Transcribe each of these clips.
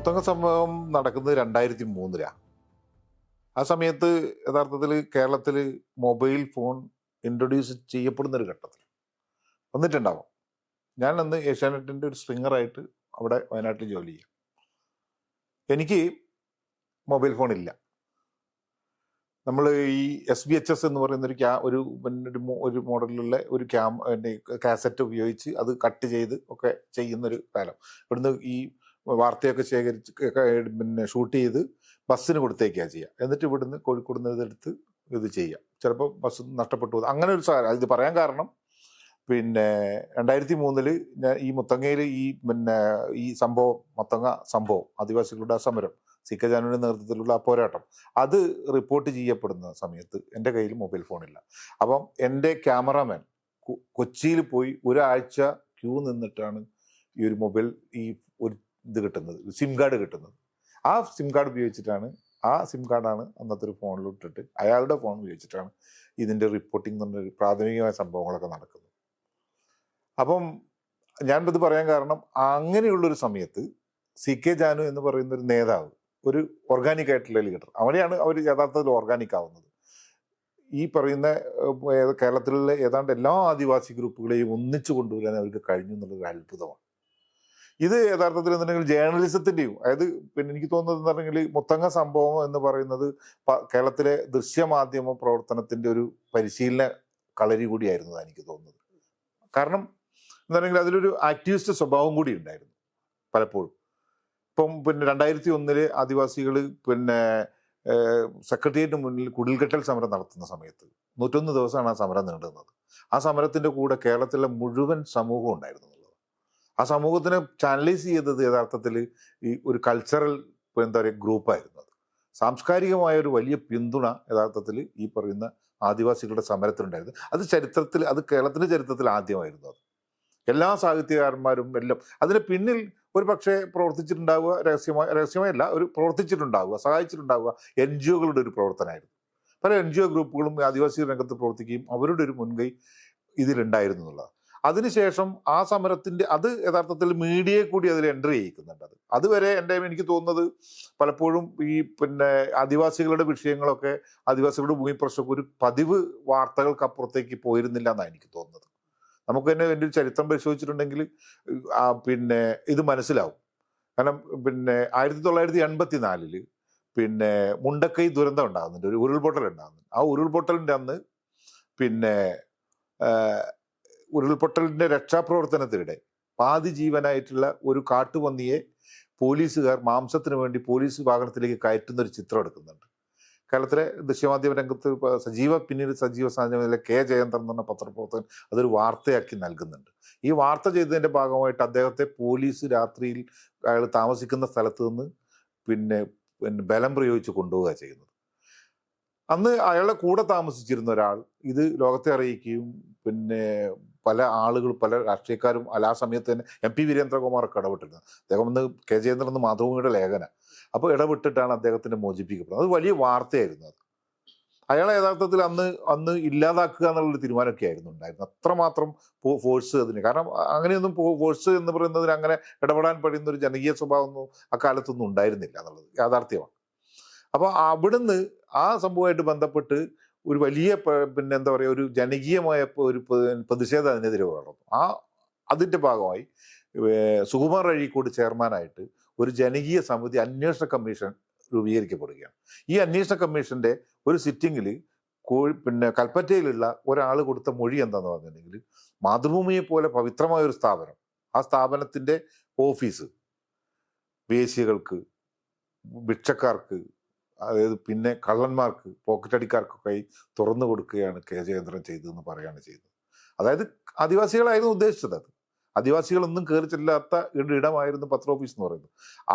മുത്തങ്ങ സംഭവം നടക്കുന്നത് 2003 ആ സമയത്ത് യഥാർത്ഥത്തിൽ കേരളത്തിൽ മൊബൈൽ ഫോൺ ഇൻട്രൊഡ്യൂസ് ചെയ്യപ്പെടുന്ന ഒരു ഘട്ടത്തിൽ വന്നിട്ടുണ്ടാവും. ഞാൻ അന്ന് ഏഷ്യാനെറ്റിൻ്റെ ഒരു സ്ട്രിങ്ങറായിട്ട് അവിടെ വയനാട്ടിൽ ജോലി ചെയ്യാം. എനിക്ക് മൊബൈൽ ഫോൺ ഇല്ല. നമ്മൾ ഈ SBHS എന്ന് പറയുന്ന ഒരു മോഡലിലുള്ള ഒരു കാസറ്റ് ഉപയോഗിച്ച് അത് കട്ട് ചെയ്ത് ഒക്കെ ചെയ്യുന്നൊരു കാലം. ഇവിടുന്ന് ഈ വാർത്തയൊക്കെ ശേഖരിച്ച് ഷൂട്ട് ചെയ്ത് ബസ്സിന് കൊടുത്തേക്കാണ് ചെയ്യുക. എന്നിട്ട് ഇവിടുന്ന് കോഴിക്കോട് നിന്ന് ഇതെടുത്ത് ഇത് ചെയ്യാം. ചിലപ്പോൾ ബസ് നഷ്ടപ്പെട്ടു പോകും. അങ്ങനെ ഒരു സാധനം. ഇത് പറയാൻ കാരണം 2003 ഞാൻ ഈ മുത്തങ്ങയിൽ ഈ സംഭവം, മുത്തങ്ങ സംഭവം, ആദിവാസികളുടെ ആ സമരം, CK ജാനുവിൻ്റെ നേതൃത്വത്തിലുള്ള ആ പോരാട്ടം, അത് റിപ്പോർട്ട് ചെയ്യപ്പെടുന്ന സമയത്ത് എൻ്റെ കയ്യിൽ മൊബൈൽ ഫോണില്ല. അപ്പം എൻ്റെ ക്യാമറാമാൻ കൊച്ചിയിൽ പോയി ഒരാഴ്ച ക്യൂ നിന്നിട്ടാണ് ഈ ഒരു മൊബൈൽ ഒരു ഇത് കിട്ടുന്നത്, സിം കാർഡ് കിട്ടുന്നത്. ആ സിം കാർഡ് ഉപയോഗിച്ചിട്ടാണ്, അന്നത്തെ ഒരു ഫോണിലിട്ടിട്ട് അയാളുടെ ഫോൺ ഉപയോഗിച്ചിട്ടാണ് ഇതിൻ്റെ റിപ്പോർട്ടിംഗ് എന്ന് പറഞ്ഞൊരു പ്രാഥമികമായ സംഭവങ്ങളൊക്കെ നടക്കുന്നത്. അപ്പം ഞാനിത് പറയാൻ കാരണം, അങ്ങനെയുള്ളൊരു സമയത്ത് CK ജാനു എന്ന് പറയുന്ന ഒരു നേതാവ്, ഒരു ഓർഗാനിക് ആയിട്ടുള്ള ലീഡർ, അവനെയാണ് അവർ യഥാർത്ഥത്തിൽ ഓർഗാനിക് ആവുന്നത്. ഈ പറയുന്ന കേരളത്തിലുള്ള ഏതാണ്ട് എല്ലാ ആദിവാസി ഗ്രൂപ്പുകളെയും ഒന്നിച്ചു കൊണ്ടുവരാൻ അവർക്ക് കഴിഞ്ഞു എന്നുള്ളൊരു അത്ഭുതമാണ്. ഇത് യഥാർത്ഥത്തിൽ എന്തുണ്ടെങ്കിൽ ജേർണലിസത്തിൻ്റെയും, അതായത് എനിക്ക് തോന്നുന്നത് എന്ന് പറഞ്ഞെങ്കിൽ മുത്തങ്ങ സംഭവം എന്ന് പറയുന്നത് കേരളത്തിലെ ദൃശ്യമാധ്യമ പ്രവർത്തനത്തിൻ്റെ ഒരു പരിശീലന കളരി കൂടിയായിരുന്നു എനിക്ക് തോന്നുന്നത്. കാരണം എന്താണെങ്കിൽ അതിലൊരു ആക്ടിവിസ്റ്റ് സ്വഭാവം കൂടി ഉണ്ടായിരുന്നു പലപ്പോഴും. ഇപ്പം 2001 ആദിവാസികൾ സെക്രട്ടേറിയറ്റിന് മുന്നിൽ കുടിൽകെട്ടൽ സമരം നടത്തുന്ന സമയത്ത് 101 ദിവസമാണ് ആ സമരം നീണ്ടുന്നത്. ആ സമരത്തിൻ്റെ കൂടെ കേരളത്തിലെ മുഴുവൻ സമൂഹം ഉണ്ടായിരുന്നു എന്നുള്ളത്. ആ സമൂഹത്തിനെ ചാനലൈസ് ചെയ്തത് യഥാർത്ഥത്തിൽ ഈ ഒരു കൾച്ചറൽ ഗ്രൂപ്പായിരുന്നു. അത് സാംസ്കാരികമായ ഒരു വലിയ പിന്തുണ യഥാർത്ഥത്തിൽ ഈ പറയുന്ന ആദിവാസികളുടെ സമരത്തിനുണ്ടായിരുന്നു. അത് കേരളത്തിൻ്റെ ചരിത്രത്തിൽ ആദ്യമായിരുന്നു. അത് എല്ലാ സാഹിത്യകാരന്മാരും എല്ലാം അതിന് പിന്നിൽ ഒരു പക്ഷേ പ്രവർത്തിച്ചിട്ടുണ്ടാവുക, രഹസ്യമായല്ല, പ്രവർത്തിച്ചിട്ടുണ്ടാവുക, സഹായിച്ചിട്ടുണ്ടാവുക NGOകളുടെ ഒരു പ്രവർത്തനമായിരുന്നു. പല NGO ഗ്രൂപ്പുകളും ആദിവാസി രംഗത്ത് പ്രവർത്തിക്കുകയും അവരുടെ ഒരു മുൻകൈ ഇതിലുണ്ടായിരുന്നു എന്നുള്ളത്. അതിനുശേഷം ആ സമരത്തിൻ്റെ അത് യഥാർത്ഥത്തിൽ മീഡിയയെ കൂടി അതിൽ എൻട്രി ചെയ്യിക്കുന്നുണ്ട്. അതുവരെ എനിക്ക് തോന്നുന്നത് പലപ്പോഴും ഈ ആദിവാസികളുടെ വിഷയങ്ങളൊക്കെ, ആദിവാസികളുടെ ഭൂമിപ്രശ്നമൊക്കെ ഒരു പതിവ് വാർത്തകൾക്കപ്പുറത്തേക്ക് പോയിരുന്നില്ല എന്നാണ് എനിക്ക് തോന്നുന്നത്. നമുക്ക് തന്നെ എൻ്റെ ഒരു ചരിത്രം പരിശോധിച്ചിട്ടുണ്ടെങ്കിൽ ഇത് മനസ്സിലാവും. കാരണം 1984 മുണ്ടക്കൈ ദുരന്തം ഉണ്ടാകുന്നുണ്ട്, ഒരു ഉരുൾപൊട്ടൽ ഉണ്ടാകുന്നുണ്ട്. ആ ഉരുൾപൊട്ടലിൻ്റെ അന്ന് ഉരുൾപൊട്ടലിൻ്റെ രക്ഷാപ്രവർത്തനത്തിനിടെ പാതി ജീവനായിട്ടുള്ള ഒരു കാട്ടുപന്നിയെ പോലീസുകാർ മാംസത്തിന് വേണ്ടി പോലീസ് വാഹനത്തിലേക്ക് കയറ്റുന്നൊരു ചിത്രം എടുക്കുന്നുണ്ട്. കേരളത്തിലെ ദൃശ്യമാധ്യമ രംഗത്ത് പിന്നീട് സജീവ സാന്നിധ്യത്തിലെ K ജയന്തൻ എന്ന് പറഞ്ഞ പത്രപ്രവർത്തകൻ അതൊരു വാർത്തയാക്കി നൽകുന്നുണ്ട്. ഈ വാർത്ത ചെയ്തതിൻ്റെ ഭാഗമായിട്ട് അദ്ദേഹത്തെ പോലീസ് രാത്രിയിൽ അയാൾ താമസിക്കുന്ന സ്ഥലത്ത് നിന്ന് ബലം പ്രയോഗിച്ച് കൊണ്ടുപോവുക ചെയ്യുന്നത്. അന്ന് അയാളുടെ കൂടെ താമസിച്ചിരുന്ന ഒരാൾ ഇത് ലോകത്തെ അറിയിക്കുകയും പല ആളുകൾ, പല രാഷ്ട്രീയക്കാരും ആ സമയത്ത് തന്നെ MP വീരേന്ദ്രകുമാറൊക്കെ ഇടപെട്ടിരുന്നത്. അദ്ദേഹം ഒന്ന് K ജയേന്ദ്രൻ എന്ന് മാതൃഭൂമിയുടെ ലേഖന, അപ്പോൾ ഇടപെട്ടിട്ടാണ് അദ്ദേഹത്തിനെ മോചിപ്പിക്കപ്പെടുന്നത്. അത് വലിയ വാർത്തയായിരുന്നു. അത് അയാളെ യഥാർത്ഥത്തിൽ അന്ന് ഇല്ലാതാക്കുക എന്നുള്ളൊരു തീരുമാനമൊക്കെ ആയിരുന്നു ഉണ്ടായിരുന്നത്. അത്രമാത്രം ഫോഴ്സ് അതിന്. കാരണം അങ്ങനെയൊന്നും ഫോഴ്സ് എന്ന് പറയുന്നതിന് അങ്ങനെ ഇടപെടാൻ കഴിയുന്ന ഒരു ജനകീയ സ്വഭാവമൊന്നും അക്കാലത്തൊന്നും ഉണ്ടായിരുന്നില്ല എന്നുള്ളത് യാഥാർത്ഥ്യമാണ്. അപ്പോൾ അവിടുന്ന് ആ സംഭവമായിട്ട് ബന്ധപ്പെട്ട് ഒരു വലിയ ഒരു ജനകീയമായ ഒരു പ്രതിഷേധം അതിനെതിരെ വളർന്നു. അതിൻ്റെ ഭാഗമായി സുകുമാർ അഴീക്കോട് ചെയർമാനായിട്ട് ഒരു ജനകീയ സമിതി അന്വേഷണ കമ്മീഷൻ രൂപീകരിക്കപ്പെടുകയാണ്. ഈ അന്വേഷണ കമ്മീഷൻ്റെ ഒരു സിറ്റിങ്ങിൽ കൽപ്പറ്റയിലുള്ള ഒരാൾ കൊടുത്ത മൊഴി എന്താണെന്ന് പറഞ്ഞിട്ടുണ്ടെങ്കിൽ, മാതൃഭൂമിയെ പോലെ പവിത്രമായ ഒരു സ്ഥാപനം, ആ സ്ഥാപനത്തിൻ്റെ ഓഫീസ് വേശ്യകൾക്ക്, ഭിക്ഷക്കാർക്ക്, അതായത് കള്ളന്മാർക്ക്, പോക്കറ്റടിക്കാർക്കൊക്കെ തുറന്നു കൊടുക്കുകയാണ് K ജയേന്ദ്രൻ ചെയ്തതെന്ന് പറയുകയാണ് ചെയ്തത്. അതായത് ആദിവാസികളായിരുന്നു ഉദ്ദേശിച്ചത്. അത് ആദിവാസികളൊന്നും കയറി ചെല്ലാത്ത ഇടമായിരുന്നു പത്ര ഓഫീസ് എന്ന് പറയുന്നത്.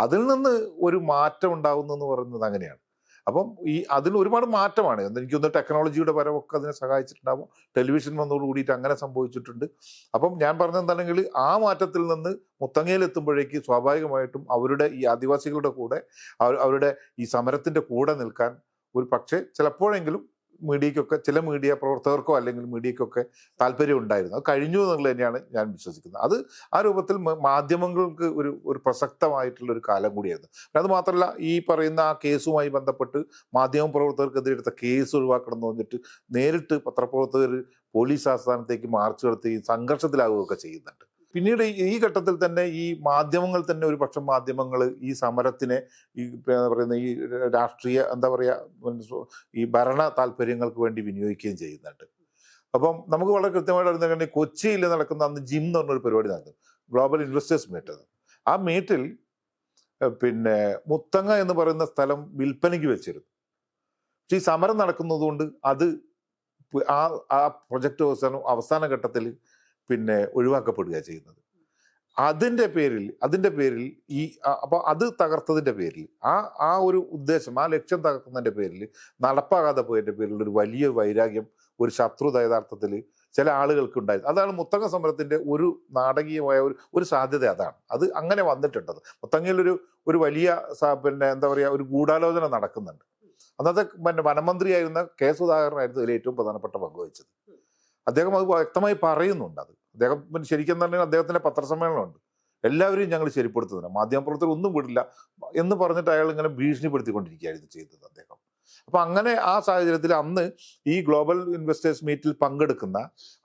അതിൽ നിന്ന് ഒരു മാറ്റം ഉണ്ടാകുന്നു എന്ന് പറയുന്നത് അങ്ങനെയാണ്. അപ്പം അതിൽ ഒരുപാട് മാറ്റമാണ്. എനിക്കൊന്ന് ടെക്നോളജിയുടെ വരവൊക്കെ അതിനെ സഹായിച്ചിട്ടുണ്ടാകും. ടെലിവിഷൻ വന്നതോട് കൂടിയിട്ട് അങ്ങനെ സംഭവിച്ചിട്ടുണ്ട്. അപ്പം ഞാൻ പറഞ്ഞെന്താണെങ്കിൽ ആ മാറ്റത്തിൽ നിന്ന് മുത്തങ്ങയിലെത്തുമ്പോഴേക്ക് സ്വാഭാവികമായിട്ടും അവരുടെ ഈ ആദിവാസികളുടെ കൂടെ, അവരുടെ ഈ സമരത്തിൻ്റെ കൂടെ നിൽക്കാൻ ഒരു പക്ഷേ ചിലപ്പോഴെങ്കിലും മീഡിയയ്ക്കൊക്കെ ചില മീഡിയ പ്രവർത്തകർക്കോ അല്ലെങ്കിൽ മീഡിയയ്ക്കൊക്കെ താല്പര്യം ഉണ്ടായിരുന്നു. അത് കഴിഞ്ഞു എന്നുള്ളത് തന്നെയാണ് ഞാൻ വിശ്വസിക്കുന്നത്. അത് ആ രൂപത്തിൽ മാധ്യമങ്ങൾക്ക് ഒരു പ്രസക്തമായിട്ടുള്ള ഒരു കാലം കൂടിയായിരുന്നു. അത് മാത്രമല്ല, ഈ പറയുന്ന ആ കേസുമായി ബന്ധപ്പെട്ട് മാധ്യമ പ്രവർത്തകർക്കെതിരെ എടുത്ത കേസ് ഒഴിവാക്കണം എന്ന് പറഞ്ഞിട്ട് നേരിട്ട് പത്രപ്രവർത്തകർ പോലീസ് ആസ്ഥാനത്തേക്ക് മാർച്ച് നടത്തുകയും സംഘർഷത്തിലാവുകയൊക്കെ ചെയ്യുന്നുണ്ട്. പിന്നീട് ഈ ഘട്ടത്തിൽ തന്നെ ഈ മാധ്യമങ്ങൾ തന്നെ, ഒരു പക്ഷം മാധ്യമങ്ങൾ ഈ സമരത്തിനെ ഈ പറയുന്ന ഈ രാഷ്ട്രീയ എന്താ പറയുക, ഈ ഭരണ താല്പര്യങ്ങൾക്ക് വേണ്ടി വിനിയോഗിക്കുകയും ചെയ്യുന്നുണ്ട്. അപ്പം നമുക്ക് വളരെ കൃത്യമായിട്ട് അറിയുന്ന കൊച്ചിയിൽ നടക്കുന്ന അന്ന് ജിം എന്ന് പറഞ്ഞൊരു പരിപാടി നടന്നു, ഗ്ലോബൽ ഇൻവെസ്റ്റേഴ്സ് മീറ്റ്. ആ മീറ്റിൽ പിന്നെ മുത്തങ്ങ എന്ന് പറയുന്ന സ്ഥലം വിൽപ്പനയ്ക്ക് വെച്ചിരുന്നു. പക്ഷെ ഈ സമരം നടക്കുന്നതുകൊണ്ട് അത് ആ പ്രൊജക്ട് അവസാന ഘട്ടത്തിൽ പിന്നെ ഒഴിവാക്കപ്പെടുക ചെയ്യുന്നത്. അതിൻ്റെ പേരിൽ ഈ അപ്പോൾ അത് തകർത്തതിൻ്റെ പേരിൽ ആ ഒരു ഉദ്ദേശം, ആ ലക്ഷ്യം തകർക്കുന്നതിൻ്റെ പേരിൽ, നടപ്പാകാതെ പോയതിൻ്റെ പേരിൽ ഒരു വലിയ വൈരാഗ്യം, ഒരു ശത്രുത യഥാർത്ഥത്തിൽ ചില ആളുകൾക്ക് ഉണ്ടായിരുന്നു. അതാണ് മുത്തങ്ങ സമരത്തിൻ്റെ ഒരു നാടകീയമായ ഒരു സാധ്യത. അത് അങ്ങനെ വന്നിട്ടുണ്ടത്. മുത്തങ്ങയിലൊരു വലിയ പിന്നെ എന്താ പറയുക, ഒരു ഗൂഢാലോചന നടക്കുന്നുണ്ട്. അന്നത്തെ വനമന്ത്രിയായിരുന്ന കെ സുധാകരനായിരുന്നു ഇതിൽ ഏറ്റവും പ്രധാനപ്പെട്ട പങ്ക് വഹിച്ചത്. അദ്ദേഹം അത് വ്യക്തമായി പറയുന്നുണ്ട്. അദ്ദേഹം ശരിക്കും തന്നെ അദ്ദേഹത്തിന്റെ പത്രസമ്മേളനമുണ്ട്, എല്ലാവരെയും ഞങ്ങൾ ശരിപ്പെടുത്തുന്നില്ല, മാധ്യമപ്രവർത്തകർ ഒന്നും വിടില്ല എന്ന് പറഞ്ഞിട്ട് അയാൾ ഇങ്ങനെ ഭീഷണിപ്പെടുത്തിക്കൊണ്ടിരിക്കുകയായിരുന്നു ചെയ്തത് അദ്ദേഹം. അപ്പൊ അങ്ങനെ ആ സാഹചര്യത്തിൽ അന്ന് ഈ ഗ്ലോബൽ ഇൻവെസ്റ്റേഴ്സ് മീറ്റിൽ പങ്കെടുക്കുന്ന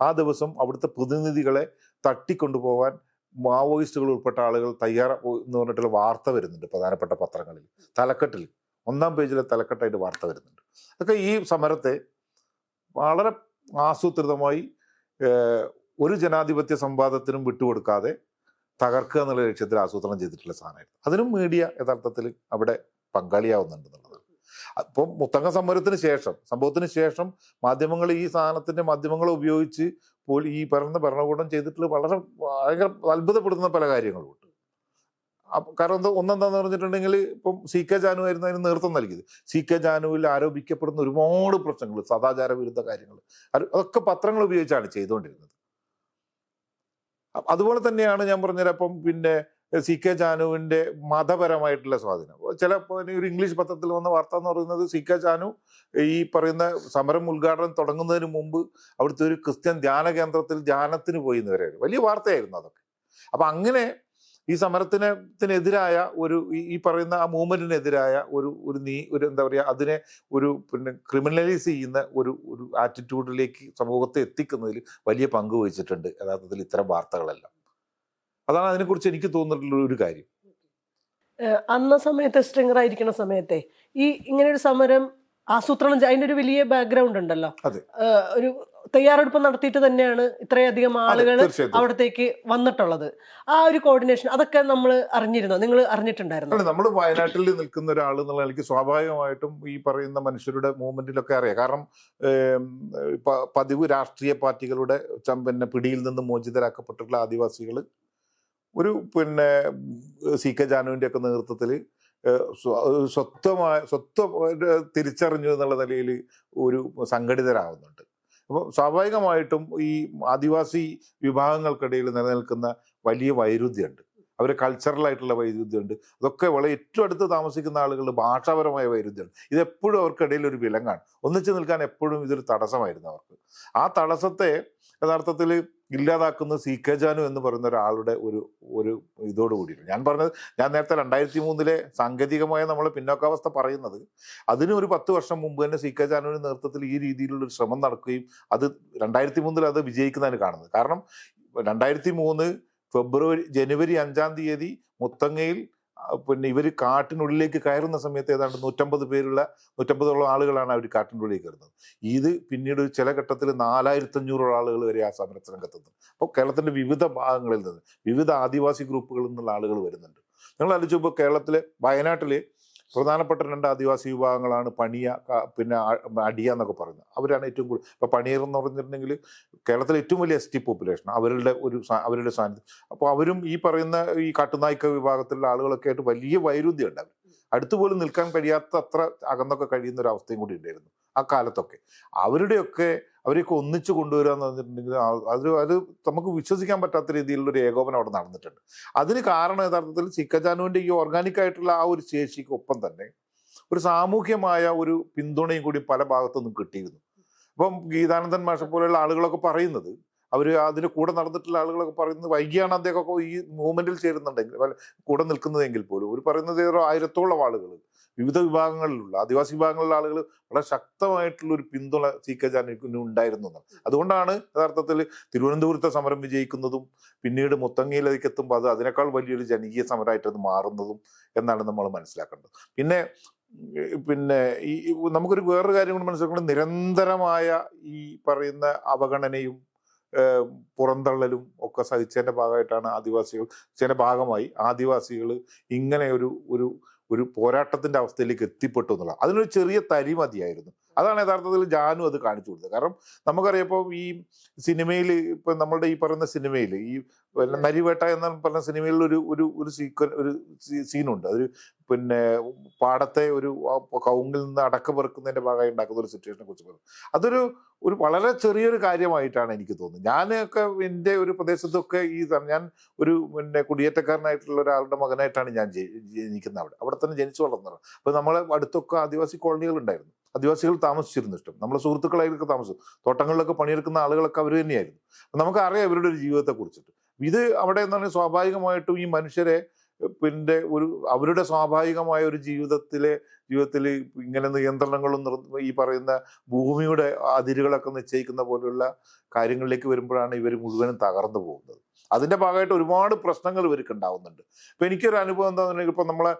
ആ ദിവസം അവിടുത്തെ പ്രതിനിധികളെ തട്ടിക്കൊണ്ടുപോകാൻ മാവോയിസ്റ്റുകൾ ഉൾപ്പെട്ട ആളുകൾ എന്ന് പറഞ്ഞിട്ടുള്ള വാർത്ത വരുന്നുണ്ട് പ്രധാനപ്പെട്ട പത്രങ്ങളിൽ. തലക്കെട്ടിൽ 1-ാം പേജിലെ തലക്കെട്ടായിട്ട് വാർത്ത വരുന്നുണ്ട്. അതൊക്കെ ഈ സമരത്തെ വളരെ ആസൂത്രിതമായി ഒരു ജനാധിപത്യ സംവാദത്തിനും വിട്ടുകൊടുക്കാതെ തകർക്കുക എന്നുള്ള ലക്ഷ്യത്തിൽ ആസൂത്രണം ചെയ്തിട്ടുള്ള സാധനമായിരുന്നു. അതിനും മീഡിയ യഥാർത്ഥത്തിൽ അവിടെ പങ്കാളിയാവുന്നുണ്ട് എന്നുള്ളതാണ്. അപ്പം മുത്തങ്ങ സംഭവത്തിന് ശേഷം മാധ്യമങ്ങൾ ഈ സാധനത്തിന്റെ മാധ്യമങ്ങളെ ഉപയോഗിച്ച് ഈ ഭരണകൂടം ചെയ്തിട്ടുള്ള ഭയങ്കര അത്ഭുതപ്പെടുത്തുന്ന പല കാര്യങ്ങളുമുണ്ട്. കാരണം ഒന്നെന്താന്ന് പറഞ്ഞിട്ടുണ്ടെങ്കിൽ, ഇപ്പം സി കെ ജാനു ആയിരുന്നു അതിന് നേതൃത്വം നൽകിയത്. സി കെ ജാനുവിൽ ആരോപിക്കപ്പെടുന്ന ഒരുപാട് പ്രശ്നങ്ങൾ, സദാചാര വിരുദ്ധ കാര്യങ്ങൾ, അതൊക്കെ പത്രങ്ങൾ ഉപയോഗിച്ചാണ് ചെയ്തുകൊണ്ടിരുന്നത്. അതുപോലെ തന്നെയാണ് ഞാൻ പറഞ്ഞുതരാം. അപ്പം പിന്നെ സി കെ ജാനുവിന്റെ മതപരമായിട്ടുള്ള സ്വാധീനം, ഒരു ഇംഗ്ലീഷ് പത്രത്തിൽ വന്ന വാർത്ത എന്ന് പറയുന്നത്, സി കെ ജാനു ഈ പറയുന്ന സമരം ഉദ്ഘാടനം തുടങ്ങുന്നതിന് മുമ്പ് അവിടുത്തെ ഒരു ക്രിസ്ത്യൻ ധ്യാന കേന്ദ്രത്തിൽ ധ്യാനത്തിന് പോയി എന്ന് വരെ വലിയ വാർത്തയായിരുന്നു അതൊക്കെ. അപ്പൊ അങ്ങനെ ഈ സമരത്തിനെതിരായ ഈ പറയുന്ന ആ മൂവ്മെന്റിനെതിരായ ഒരു എന്താ പറയുക, അതിനെ പിന്നെ ക്രിമിനലൈസ് ചെയ്യുന്ന ഒരു ആറ്റിറ്റ്യൂഡിലേക്ക് സമൂഹത്തെ എത്തിക്കുന്നതിൽ വലിയ പങ്ക് വഹിച്ചിട്ടുണ്ട് യഥാർത്ഥത്തിൽ ഇത്തരം വാർത്തകളെല്ലാം. അതാണ് അതിനെക്കുറിച്ച് എനിക്ക് തോന്നിയിട്ടുള്ള ഒരു കാര്യം. അന്ന സമയത്ത് സ്ട്രിംഗർ ആയിരിക്കുന്ന സമയത്തെ ഇങ്ങനെ ഒരു സമരം ആസൂത്രണം അതിന്റെ ഒരു വലിയ ബാക്ക്ഗ്രൗണ്ട് ഉണ്ടല്ലോ. ഒരു തയ്യാറെടുപ്പ് നടത്തിയിട്ട് തന്നെയാണ് ഇത്രയധികം ആളുകൾ അവിടത്തേക്ക് വന്നിട്ടുള്ളത്. ആ ഒരു കോർഡിനേഷൻ അതൊക്കെ നമ്മൾ അറിഞ്ഞിരുന്നോ? നിങ്ങൾ അറിഞ്ഞിട്ടുണ്ടായിരുന്നു? നമ്മൾ വയനാട്ടിൽ നിൽക്കുന്ന ഒരാൾ എന്നുള്ള എനിക്ക് സ്വാഭാവികമായിട്ടും ഈ പറയുന്ന മനുഷ്യരുടെ മൂവ്മെന്റിലൊക്കെ അറിയാം. കാരണം പതിവ് രാഷ്ട്രീയ പാർട്ടികളുടെ പിന്നെ പിടിയിൽ നിന്ന് മോചിതരാക്കപ്പെട്ടിട്ടുള്ള ആദിവാസികൾ പിന്നെ സി കെ ജാനുവിന്റെ ഒക്കെ നേതൃത്വത്തിൽ സ്വത്വം തിരിച്ചറിഞ്ഞു എന്നുള്ള നിലയിൽ സംഘടിതരാകുന്നുണ്ട്. അപ്പോൾ സ്വാഭാവികമായിട്ടും ഈ ആദിവാസി വിഭാഗങ്ങൾക്കിടയിൽ നിലനിൽക്കുന്ന വലിയ വൈരുദ്ധ്യമുണ്ട്, അവരെ കൾച്ചറലായിട്ടുള്ള വൈരുദ്ധ്യമുണ്ട്. അതൊക്കെ വളരെ ഏറ്റവും അടുത്ത് താമസിക്കുന്ന ആളുകളുടെ ഭാഷാപരമായ വൈരുദ്ധ്യമുണ്ട്. ഇതെപ്പോഴും അവർക്കിടയിൽ ഒരു വിലങ്ങാണ്. ഒന്നിച്ചു നിൽക്കാൻ എപ്പോഴും ഇതൊരു തടസ്സമായിരുന്നു അവർക്ക്. ആ തടസ്സത്തെ യഥാർത്ഥത്തിൽ ഇല്ലാതാക്കുന്ന സി കെ ജാനു എന്ന് പറയുന്ന ഒരാളുടെ ഒരു ഇതോടുകൂടിയാണ് ഞാൻ പറഞ്ഞത്. ഞാൻ നേരത്തെ 2003 സാങ്കേതികമായ നമ്മളെ പിന്നോക്കാവസ്ഥ പറയുന്നത്, അതിന് ഒരു 10 വർഷം മുമ്പ് തന്നെ സി കെ ജാനുവിന്റെ നേതൃത്വത്തിൽ ഈ രീതിയിലുള്ളൊരു ശ്രമം നടക്കുകയും അത് 2003 അത് വിജയിക്കുന്നതാണ് കാണുന്നത്. കാരണം 2003 ജനുവരി 5-ാം തീയതി മുത്തങ്ങയിൽ പിന്നെ ഇവർ കാട്ടിനുള്ളിലേക്ക് കയറുന്ന സമയത്ത് ഏതാണ്ട് 150ഓളം ആളുകളാണ് അവർ കാട്ടിനുള്ളിലേക്ക് കയറുന്നത്. ഇത് പിന്നീട് ചില ഘട്ടത്തിൽ 4500 ആളുകൾ വരെ ആ സമരത്തിന് രംഗത്തുണ്ട്. അപ്പോൾ കേരളത്തിന്റെ വിവിധ ഭാഗങ്ങളിൽ നിന്ന് വിവിധ ആദിവാസി ഗ്രൂപ്പുകളിൽ നിന്നുള്ള ആളുകൾ വരുന്നുണ്ട്. നിങ്ങൾ ആലോചിച്ചപ്പോൾ കേരളത്തിലെ വയനാട്ടിലെ പ്രധാനപ്പെട്ട 2 ആദിവാസി വിഭാഗങ്ങളാണ് പണിയ പിന്നെ അടിയ എന്നൊക്കെ പറയുന്നത്. അവരാണ് ഏറ്റവും കൂടുതൽ. ഇപ്പൊ പണിയർ എന്ന് പറഞ്ഞിട്ടുണ്ടെങ്കിൽ കേരളത്തിലെ ഏറ്റവും വലിയ ST പോപ്പുലേഷൻ, അവരുടെ സാന്നിധ്യം. അപ്പോൾ അവരും ഈ പറയുന്ന ഈ കാട്ടുനായ്ക്ക വിഭാഗത്തിലുള്ള ആളുകളൊക്കെ ആയിട്ട് വലിയ വൈരുദ്ധ്യം ഉണ്ടാവും. അടുത്തുപോലും നിൽക്കാൻ കഴിയാത്ത അത്ര അകന്നൊക്കെ കഴിയുന്ന ഒരു അവസ്ഥയും കൂടി ഉണ്ടായിരുന്നു ആ കാലത്തൊക്കെ. അവരെയൊക്കെ ഒന്നിച്ചു കൊണ്ടുവരിക എന്ന് പറഞ്ഞിട്ടുണ്ടെങ്കിൽ അത് നമുക്ക് വിശ്വസിക്കാൻ പറ്റാത്ത രീതിയിലുള്ള ഒരു ഏകോപനം അവിടെ നടന്നിട്ടുണ്ട്. അതിന് കാരണം യഥാർത്ഥത്തിൽ സി കെ ജാനുവിന്റെ ഈ ഓർഗാനിക് ആയിട്ടുള്ള ആ ഒരു ശേഷിക്കൊപ്പം തന്നെ ഒരു സാമൂഹ്യമായ ഒരു പിന്തുണയും കൂടി പല ഭാഗത്തുനിന്നും കിട്ടിയിരുന്നു. അപ്പം ഗീതാനന്ദൻ മാഷെ പോലെയുള്ള ആളുകളൊക്കെ പറയുന്നത്, അവർ അതിന് കൂടെ നടന്നിട്ടുള്ള ആളുകളൊക്കെ പറയുന്നത്, വൈകിയാണ് അദ്ദേഹമൊക്കെ ഈ മൂവ്മെന്റിൽ ചേരുന്നുണ്ടെങ്കിൽ കൂടെ നിൽക്കുന്നതെങ്കിൽ പോലും ഒരു പറയുന്നത് 1000-ഓളം ആളുകൾ, വിവിധ വിഭാഗങ്ങളിലുള്ള ആദിവാസി വിഭാഗങ്ങളിലുള്ള ആളുകൾ വളരെ ശക്തമായിട്ടുള്ള ഒരു പിന്തുണ CK ജാനുവിന് ഉണ്ടായിരുന്നു എന്നാണ്. അതുകൊണ്ടാണ് യഥാർത്ഥത്തിൽ തിരുവനന്തപുരത്തെ സമരം വിജയിക്കുന്നതും പിന്നീട് മുത്തങ്ങയിലേക്ക് എത്തുമ്പോൾ അത് അതിനേക്കാൾ വലിയൊരു ജനകീയ സമരമായിട്ട് അത് മാറുന്നതും എന്നാണ് നമ്മൾ മനസ്സിലാക്കേണ്ടത്. പിന്നെ ഈ നമുക്കൊരു വേറൊരു കാര്യം കൂടി മനസ്സിലാക്കേണ്ടത്, നിരന്തരമായ ഈ പറയുന്ന അവഗണനയും പുറന്തള്ളലും ഒക്കെ സഹിച്ചതിന്റെ ഭാഗമായിട്ടാണ് ആദിവാസികൾ ഇങ്ങനെ ഒരു പോരാട്ടത്തിന്റെ അവസ്ഥയിലേക്ക് എത്തിപ്പെട്ടു എന്നുള്ള അതിനൊരു ചെറിയ തരി മതിയായിരുന്നു. അതാണ് യഥാർത്ഥത്തിൽ ജാനു അത് കാണിച്ചു കൊടുത്തത്. കാരണം നമുക്കറിയാം, ഇപ്പോൾ ഈ സിനിമയിൽ, ഇപ്പൊ നമ്മളുടെ ഈ പറയുന്ന സിനിമയിൽ ഈ നരിവേട്ട എന്ന പറഞ്ഞ സിനിമയിൽ ഒരു സീനുണ്ട്. അതൊരു പാടത്തെ ഒരു കവുങ്ങിൽ നിന്ന് അടക്ക പെറുക്കുന്നതിന്റെ ഭാഗമായി ഉണ്ടാക്കുന്ന ഒരു സിറ്റുവേഷനെ കുറിച്ച് പറഞ്ഞു. അതൊരു വളരെ ചെറിയൊരു കാര്യമായിട്ടാണ് എനിക്ക് തോന്നുന്നത്. ഞാനൊക്കെ എൻ്റെ ഒരു പ്രദേശത്തൊക്കെ ഞാൻ ഒരു കുടിയേറ്റക്കാരനായിട്ടുള്ള ഒരാളുടെ മകനായിട്ടാണ് ഞാൻ ജനിക്കുന്നത്. അവിടെ തന്നെ ജനിച്ചു വളർന്നത്. അപ്പൊ നമ്മളെ അടുത്തൊക്കെ ആദിവാസി കോളനികൾ ഉണ്ടായിരുന്നു. ആദിവാസികൾ താമസിച്ചിരുന്നു ഇഷ്ടം. നമ്മളെ സുഹൃത്തുക്കളായിട്ടൊക്കെ താമസിച്ചു. തോട്ടങ്ങളിലൊക്കെ പണിയെടുക്കുന്ന ആളുകളൊക്കെ അവർ തന്നെയായിരുന്നു. നമുക്കറിയാം ഇവരുടെ ഒരു ജീവിതത്തെ കുറിച്ചിട്ട്. ഇത് അവിടെ എന്താണ് സ്വാഭാവികമായിട്ടും ഈ മനുഷ്യരെ അവരുടെ സ്വാഭാവികമായ ഒരു ജീവിതത്തിൽ ഇങ്ങനെ നിയന്ത്രണങ്ങളും ഈ പറയുന്ന ഭൂമിയുടെ അതിരുകളൊക്കെ നിശ്ചയിക്കുന്ന പോലുള്ള കാര്യങ്ങളിലേക്ക് വരുമ്പോഴാണ് ഇവർ മുഴുവനും തകർന്നു പോകുന്നത്. അതിന്റെ ഭാഗമായിട്ട് ഒരുപാട് പ്രശ്നങ്ങൾ ഇവർക്ക് ഉണ്ടാവുന്നുണ്ട്. ഇപ്പൊ എനിക്കൊരു അനുഭവം എന്താണെന്നുണ്ടെങ്കിൽ, ഇപ്പൊ നമ്മളെ